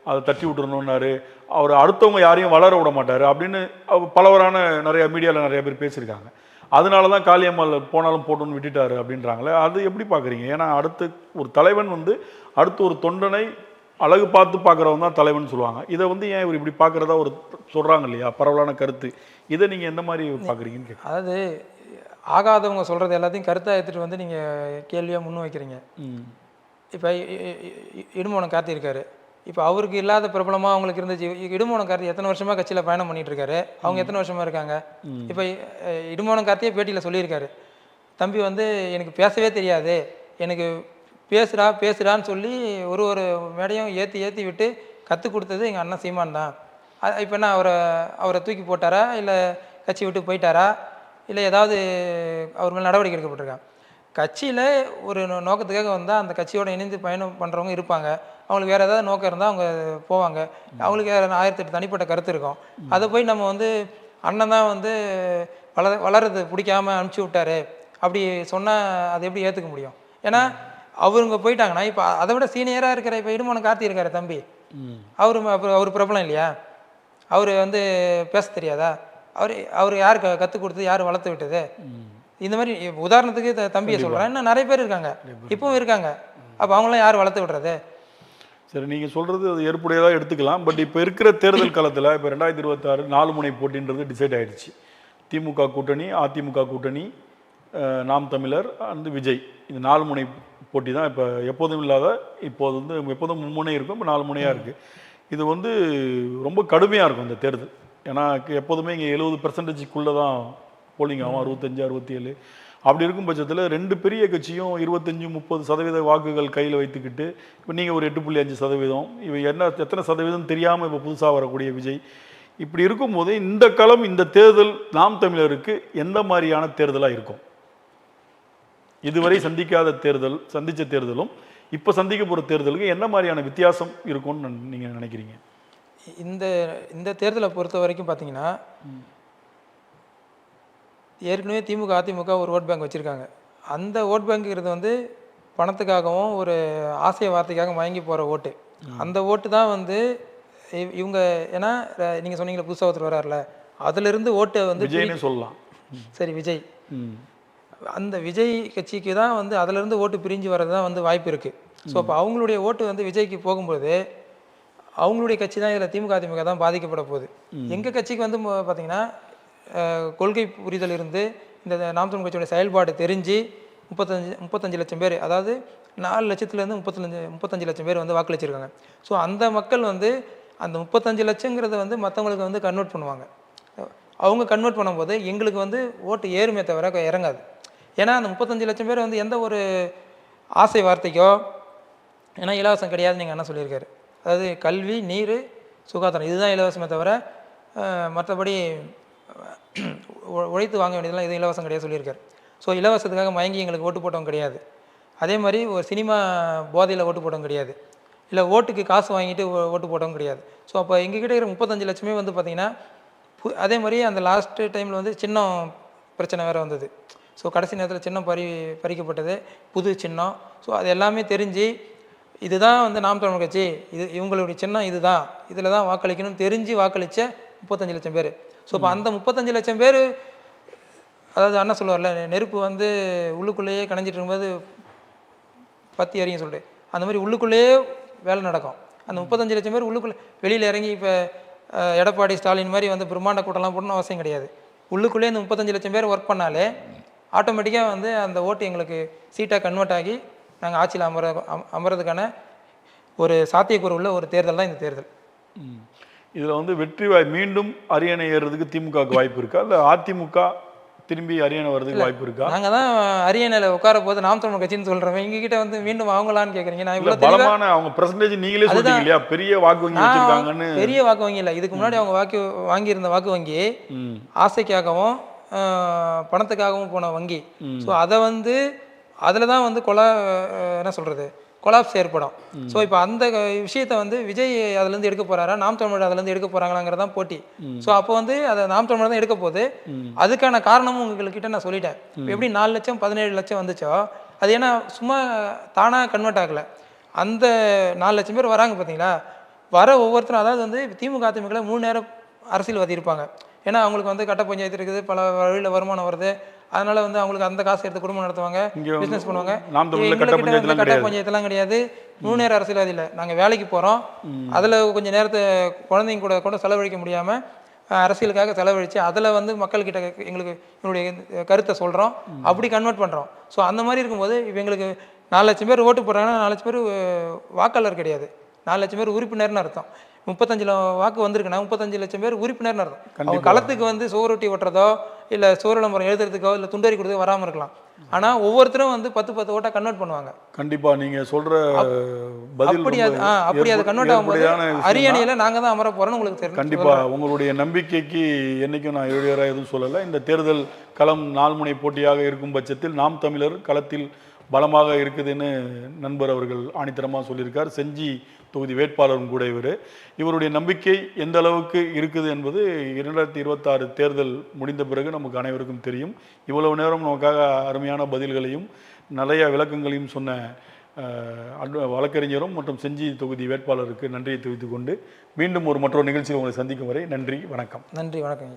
அதை தட்டி விட்டுறணுன்னாரு, அவர் அடுத்தவங்க யாரையும் வளர விட மாட்டார் அப்படின்னு பலவரான நிறையா மீடியாவில் நிறைய பேர் பேசியிருக்காங்க. அதனால தான் காளியம்மாள் போனாலும் போட்டோன்னு விட்டுட்டாரு அப்படின்றாங்களே, அது எப்படி பார்க்குறீங்க? ஏன்னா அடுத்து ஒரு தலைவன் வந்து அடுத்து ஒரு தொண்டனை அழகு பார்த்து பார்க்குறவங்க தான் தலைவன் சொல்லுவாங்க. இதை வந்து ஏன் இவர் இப்படி பார்க்குறதா ஒரு சொல்கிறாங்க இல்லையா, பரவலான கருத்து. இதை நீங்கள் எந்த மாதிரி பார்க்குறீங்கன்னு கேட்க. அதாவது ஆகாதவங்க சொல்கிறது எல்லாத்தையும் கருத்தாக எடுத்துகிட்டு வந்து நீங்கள் கேள்வியாக முன் வைக்கிறீங்க. இப்போ இடுமோனம் கார்த்தி இருக்காரு, இப்போ அவருக்கு இல்லாத பிரபலமாக அவங்களுக்கு இருந்துச்சு. இடுமோனம் கார்த்தி எத்தனை வருஷமாக கட்சியில் பயணம் பண்ணிட்டு இருக்காரு, அவங்க எத்தனை வருஷமாக இருக்காங்க. இப்போ இடுமோனம் கார்த்தியே பேட்டியில் சொல்லியிருக்காரு, தம்பி வந்து எனக்கு பேசவே தெரியாது, எனக்கு பேசுடான்னு சொல்லி ஒரு மேடையும் ஏற்றி விட்டு கற்றுக் கொடுத்தது எங்கள் அண்ணன் சீமான் தான். இப்போ என்ன அவரை தூக்கி போட்டாரா இல்லை கட்சி விட்டு போயிட்டாரா? இல்லை ஏதாவது அவர் மேலே நடவடிக்கை எடுக்கப்பட்டிருக்கா? கட்சியில் ஒரு நோக்கத்துக்காக வந்தால் அந்த கட்சியோட இணைந்து பயணம் பண்ணுறவங்க இருப்பாங்க. அவங்களுக்கு வேறு ஏதாவது நோக்கம் இருந்தால் அவங்க போவாங்க. அவங்களுக்கு 1008 தனிப்பட்ட கருத்து இருக்கும். அதை போய் நம்ம வந்து அண்ணன் தான் வந்து வளர்றது பிடிக்காம அனுப்பிச்சி விட்டாரு அப்படி சொன்னால் அது எப்படி ஏற்றுக்க முடியும்? ஏன்னா அவருங்க போயிட்டாங்கன்னா இப்போ அதை விட சீனியராக இருக்கிற இப்போ இடுமோன கார்த்தி இருக்காரு தம்பி, அவர் பிரபலம் இல்லையா? அவர் வந்து பேச தெரியாதா? அவர் யார் கற்றுக் கொடுத்து யார் வளர்த்து விட்டது? இந்த மாதிரி உதாரணத்துக்கு தம்பியை சொல்கிறேன், இன்னும் நிறைய பேர் இருக்காங்க, இப்பவும் இருக்காங்க. அப்போ அவங்களாம் யார் வளர்த்து விடுறது? சரி, நீங்கள் சொல்கிறது அது ஏற்புடையதாக எடுத்துக்கலாம். பட் இப்போ இருக்கிற தேர்தல் காலத்தில் இப்போ 2026 4 முனை போட்டின்றது டிசைட் ஆகிடுச்சு. திமுக கூட்டணி, அதிமுக கூட்டணி, நாம் தமிழர் அந்த விஜய், இந்த 4 முனை போட்டி தான் இப்போ எப்போதும் இல்லாத. இப்போது வந்து எப்போதும் 3 முனை இருக்கும், இப்போ 4 முனையாக இருக்குது. இது வந்து ரொம்ப கடுமையாக இருக்கும் இந்த தேர்தல். ஏன்னா எப்போதுமே இங்கே 70% தான் போலிங் ஆகும், 65 67. அப்படி இருக்கும் பட்சத்தில் 2 பெரிய கட்சியும் 25-30% வாக்குகள் கையில் வைத்துக்கிட்டு இப்போ நீங்கள் ஒரு 8.5%, இவ எத்தனை சதவீதம் தெரியாமல் இப்போ புதுசாக வரக்கூடிய விஜய், இப்படி இருக்கும்போது இந்த களம், இந்த தேர்தல் நாம் தமிழருக்கு எந்த மாதிரியான தேர்தலாக இருக்கும்? இதுவரை சந்திக்காத தேர்தல், சந்தித்த தேர்தலும் இப்போ சந்திக்க போகிற தேர்தலுக்கு என்ன மாதிரியான வித்தியாசம் இருக்கும்னு நீங்கள் நினைக்கிறீங்க? இந்த தேர்தலை பொறுத்த வரைக்கும் பார்த்தீங்கன்னா, ஏற்கனவே திமுக அதிமுக ஒரு ஓட் பேங்க் வச்சுருக்காங்க. அந்த ஓட் பேங்க்ங்கிறது வந்து பணத்துக்காகவும் ஒரு ஆசை வார்த்தைக்காக வாங்கி போகிற ஓட்டு. அந்த ஓட்டு தான் வந்து இவங்க, ஏன்னா நீங்கள் சொன்னீங்களே புதுசாக ஒருத்தர் வராருல, அதிலிருந்து ஓட்டை வந்து விஜய்னே சொல்லலாம். சரி, விஜய், அந்த விஜய் கட்சிக்கு தான் வந்து அதிலிருந்து ஓட்டு பிரிஞ்சு வர்றது தான் வந்து வாய்ப்பு இருக்குது. ஸோ அப்போ அவங்களுடைய ஓட்டு வந்து விஜய்க்கு போகும்போது அவங்களுடைய கட்சி தான் இதில் திமுக அதிமுக தான் பாதிக்கப்பட போகுது. எங்கள் கட்சிக்கு வந்து பார்த்திங்கன்னா கொள்கை புரிதல் இருந்து இந்த நாம் தமிழ் கட்சியோட செயல்பாடு தெரிஞ்சு 35 லட்சம் பேர், அதாவது 4 லட்சத்துலேருந்து 35 லட்சம் பேர் வந்து வாக்களிச்சிருக்காங்க. ஸோ அந்த மக்கள் வந்து அந்த 35 லட்சங்கிறத வந்து மற்றவங்களுக்கு வந்து கன்வெர்ட் பண்ணுவாங்க. அவங்க கன்வெர்ட் பண்ணும்போது எங்களுக்கு வந்து ஓட்டு ஏறுமே தவிர இறங்காது. ஏன்னா அந்த 35 லட்சம் பேர் வந்து எந்த ஒரு ஆசை வார்த்தைக்கோ, ஏன்னா இலவசம் கிடையாது நீங்கள் என்ன சொல்லியிருக்காரு, அதாவது கல்வி, நீர், சுகாதாரம் இதுதான் இலவசமே தவிர மற்றபடி உழைத்து வாங்க வேண்டியதெல்லாம் எதுவும் இலவசம் கிடையாது சொல்லியிருக்காரு. ஸோ இலவசத்துக்காக மயங்கி எங்களுக்கு ஓட்டு போட்டவங்க கிடையாது. அதே மாதிரி ஒரு சினிமா போதையில் ஓட்டு போட்டவங்க கிடையாது, இல்லை ஓட்டுக்கு காசு வாங்கிட்டு ஓட்டு போட்டவங்க கிடையாது. ஸோ அப்போ எங்ககிட்ட இருக்கிற 35 லட்சமே வந்து பார்த்திங்கன்னா, அதே மாதிரி அந்த லாஸ்ட் டைமில் வந்து சின்னம் பிரச்சனை வேறு வந்தது. ஸோ கடைசி நேரத்தில் சின்னம் பறிக்கப்பட்டது, புது சின்னம். ஸோ அது எல்லாமே தெரிஞ்சு இதுதான் வந்து நாம் தமிழ் கட்சி, இவங்களுடைய சின்னம் இதுதான், இதில் தான் வாக்களிக்கணும்னு தெரிஞ்சு வாக்களித்த 35 லட்சம் பேர். ஸோ இப்போ அந்த 35 லட்சம் பேர், அதாவது அண்ணா சொல்லுவார்ல, நெருப்பு வந்து உள்ளுக்குள்ளேயே கணைஞ்சிட்டு இருக்கும்போது பற்றி எறியும் சொல்லிட்டு, அந்த மாதிரி உள்ளுக்குள்ளேயே வேலை நடக்கும். அந்த 35 லட்சம் பேர் உள்ளுக்குள்ளே, வெளியில் இறங்கி இப்போ எடப்பாடி ஸ்டாலின் மாதிரி வந்து பிரம்மாண்ட கூட்டம்லாம் போடணும்னு அவசியம் கிடையாது. உள்ளுக்குள்ளேயே இந்த 35 லட்சம் பேர் ஒர்க் பண்ணாலே ஆட்டோமேட்டிக்காக வந்து அந்த ஓட்டு எங்களுக்கு சீட்டாக கன்வெர்ட் ஆகி நாங்கள் ஆட்சியில் அமர்றதுக்கான ஒரு சாத்தியக்கூறு உள்ள ஒரு தேர்தல் தான் இந்த தேர்தல். இதில் வந்து வெற்றி மீண்டும் அரியணை ஏறுறதுக்கு திமுகவுக்கு வாய்ப்பு இருக்கா, இல்லை அதிமுக திரும்பி அரியணை வர்றதுக்கு வாய்ப்பு இருக்கா? நாங்கள் தான் அரியணையில் உட்கார போது நாம் தமிழ் கட்சின்னு சொல்கிறோம், எங்ககிட்ட வந்து மீண்டும் அவங்களான்னு கேட்குறீங்க. நான் இவ்வளோ பலமான அவங்க பெர்சன்டேஜ் நீங்களே சொல்றீங்க இல்லையா, பெரிய வாக்கு வங்கி வச்சிருக்காங்கன்னு. பெரிய வாக்கு வங்கி இல்லை, இதுக்கு முன்னாடி அவங்க வாங்கியிருந்த வாக்கு வங்கி ஆசைக்காகவும் பணத்துக்காகவும் போன வங்கி. ஸோ அதை வந்து அதில் தான் வந்து என்ன சொல்கிறது, கொலாப்ஸ் ஏற்படும். ஸோ இப்போ அந்த விஷயத்தை வந்து விஜய் அதுலேருந்து எடுக்க போகிறாரா, நாம் தமிழர் அதுலேருந்து எடுக்க போகிறாங்களாங்கிறதான் போட்டி. ஸோ அப்போ வந்து அதை நாம் தமிழர் தான் எடுக்க போகுது. அதுக்கான காரணமும் உங்கள்கிட்ட நான் சொல்லிட்டேன். எப்படி 4 லட்சம் 17 லட்சம் வந்துச்சோ, அது ஏன்னா சும்மா தானாக கன்வெர்ட் ஆகலை. அந்த 4 லட்சம் பேர் வராங்க பார்த்தீங்களா, வர ஒவ்வொருத்தரும், அதாவது வந்து திமுக அதிமுக 3 நேரம் அரசியல்வாதி இருப்பாங்க. ஏன்னா அவங்களுக்கு வந்து கட்ட பஞ்சாயத்து இருக்குது, பல வழியில் வருமானம் வருது, அதனால வந்து அவங்களுக்கு அந்த காசு எடுத்து குடும்பம் நடத்துவாங்க, பிஸ்னஸ் பண்ணுவாங்க. கட்ட பஞ்சாயத்துலாம் கிடையாது, 3 நேரம் அரசியல்வாதி இல்லை. நாங்கள் வேலைக்கு போகிறோம், அதில் கொஞ்சம் நேரத்தை குழந்தைங்க கூட செலவழிக்க முடியாமல் அரசியலுக்காக செலவழித்து அதில் வந்து மக்கள்கிட்ட எங்களுக்கு என்னுடைய கருத்தை சொல்கிறோம், அப்படி கன்வெர்ட் பண்ணுறோம். ஸோ அந்த மாதிரி இருக்கும்போது இப்போ எங்களுக்கு 4 லட்சம் பேர் ஓட்டு போடுறாங்கன்னா 4 லட்சம் பேர் வாக்காளர் கிடையாது, 4 லட்சம் பேர் உறுப்பினர்னு அர்த்தம். 35 வாக்கு வந்திருக்குன்னா 35 லட்சம் பேர் உறுப்பினர்னு அர்த்தம். அவங்க களத்துக்கு வந்து சோறுட்டி ஓட்டுறதோ இல்லை சோறு விளம்பரம் எழுதுறதுக்கோ இல்லை துண்டறி கொடுத்தோ வராமல் இருக்கலாம். ஆனால் ஒவ்வொருத்தரும் வந்து 10 ஓட்டாக கன்வெர்ட் பண்ணுவாங்க. கண்டிப்பாக நீங்கள் சொல்கிற பதில் அப்படி அது அப்படி அது கன்வெர்ட் ஆகும்போது அரியணையில் நாங்கள் தான் அமர போகிறோன்னு உங்களுக்கு தெரியும். கண்டிப்பாக உங்களுடைய நம்பிக்கைக்கு என்றைக்கும் நான் இடையூறாக எதுவும் சொல்லலை. இந்த தேர்தல் களம் 4 முனை போட்டியாக இருக்கும் பட்சத்தில் நாம் தமிழர் களத்தில் பலமாக இருக்குதுன்னு நண்பர் அவர்கள் ஆணித்தரமாக சொல்லியிருக்கார். செஞ்சி தொகுதி வேட்பாளரும் கூட இவருடைய நம்பிக்கை எந்த அளவுக்கு இருக்குது என்பது 2026 தேர்தல் முடிந்த பிறகு நமக்கு அனைவருக்கும் தெரியும். இவ்வளவு நேரம் நமக்காக அருமையான பதில்களையும் நிறைய விளக்கங்களையும் சொன்ன வழக்கறிஞரும் மற்றும் செஞ்சி தொகுதி வேட்பாளருக்கு நன்றியை தெரிவித்துக் கொண்டு மீண்டும் மற்றொரு நிகழ்ச்சியில் உங்களை சந்திக்கும் வரை நன்றி, வணக்கம். நன்றி, வணக்கம்.